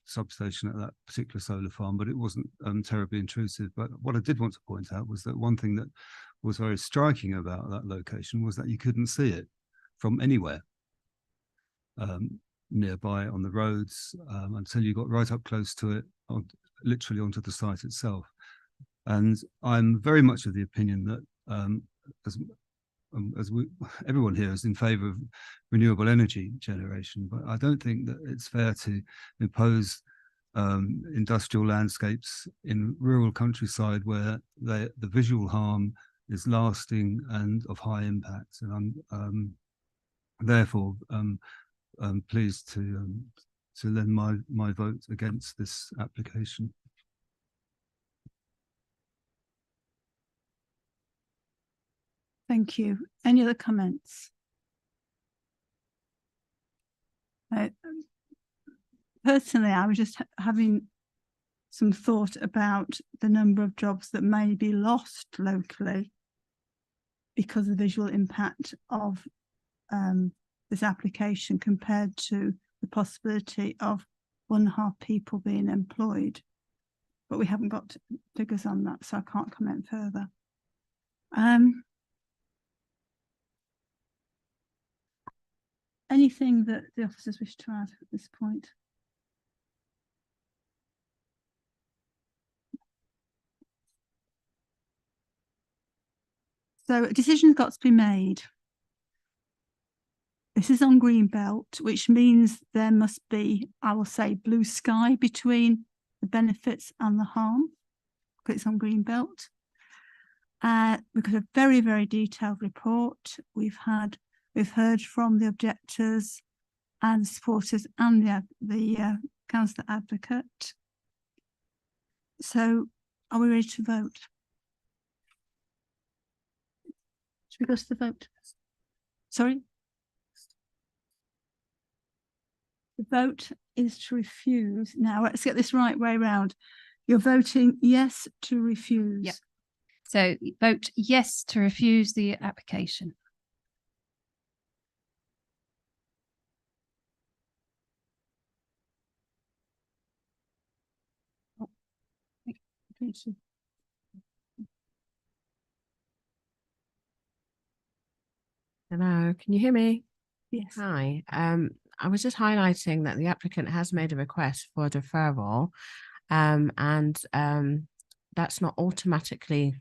substation at that particular solar farm, but it wasn't terribly intrusive. But what I did want to point out was that one thing that was very striking about that location was that you couldn't see it from anywhere nearby on the roads until you got right up close to it, literally onto the site itself. And I'm very much of the opinion that everyone here is in favour of renewable energy generation, but I don't think that it's fair to impose industrial landscapes in rural countryside where the visual harm is lasting and of high impact. And I'm therefore pleased to lend my vote against this application. Thank you. Any other comments? Personally, I was just having some thought about the number of jobs that may be lost locally because of the visual impact of this application compared to the possibility of 1.5 people being employed. But we haven't got figures on that, so I can't comment further. Anything that the officers wish to add at this point? So a decision's got to be made. This is on green belt, which means there must be, I will say, blue sky between the benefits and the harm, because it's on green belt. We've got a very, very detailed report. We've heard from the objectors and supporters and the councillor advocate. So are we ready to vote? Should we go to the vote? Sorry? The vote is to refuse. Now let's get this right way round. You're voting yes to refuse. Yep. So vote yes to refuse the application. Hello, can you hear me? Yes. Hi. I was just highlighting that the applicant has made a request for a deferral, and that's not automatically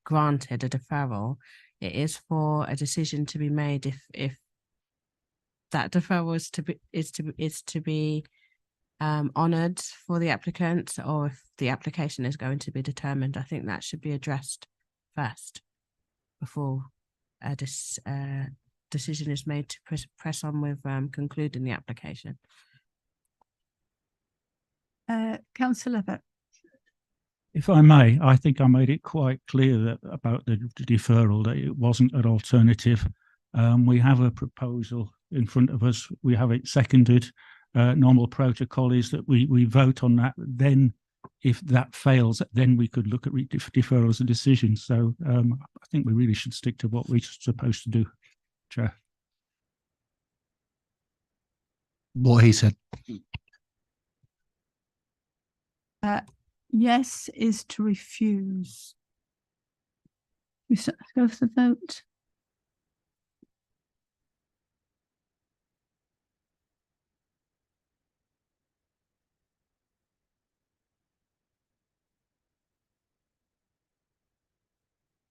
granted a deferral. It is for a decision to be made if that deferral is to be honoured for the applicant, or if the application is going to be determined. I think that should be addressed first before decision is made to press on with concluding the application. Councillor Levitt. If I may, I think I made it quite clear that about the deferral, that it wasn't an alternative. We have a proposal in front of us. We have it seconded. Normal protocol is that we vote on that. Then if that fails, then we could look at deferral as a decision. So I think we really should stick to what we're supposed to do, Chair. What he said. Yes is to refuse. We go for the vote.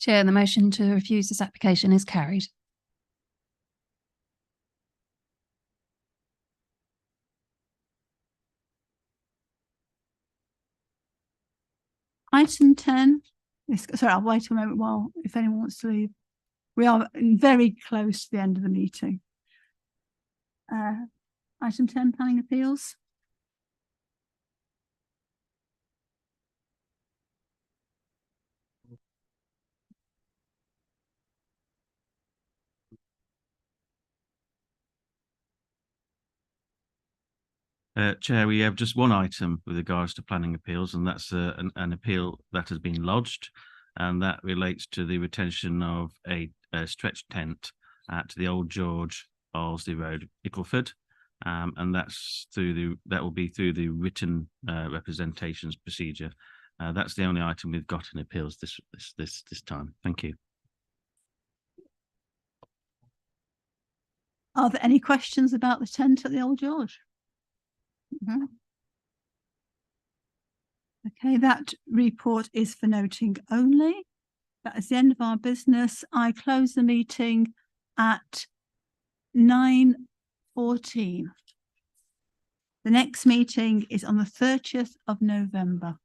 Chair, the motion to refuse this application is carried. Item 10. Sorry, I'll wait a moment while if anyone wants to leave. We are very close to the end of the meeting. Item 10, planning appeals. Chair, we have just one item with regards to planning appeals, and that's an appeal that has been lodged, and that relates to the retention of a stretch tent at the Old George, Arlesey Road, Ickleford, and that will be through the written representations procedure. That's the only item we've got in appeals this time. Thank you. Are there any questions about the tent at the Old George? Mm-hmm. Okay, that report is for noting only. That is the end of our business. I close the meeting at 9:14. The next meeting is on the 30th of November.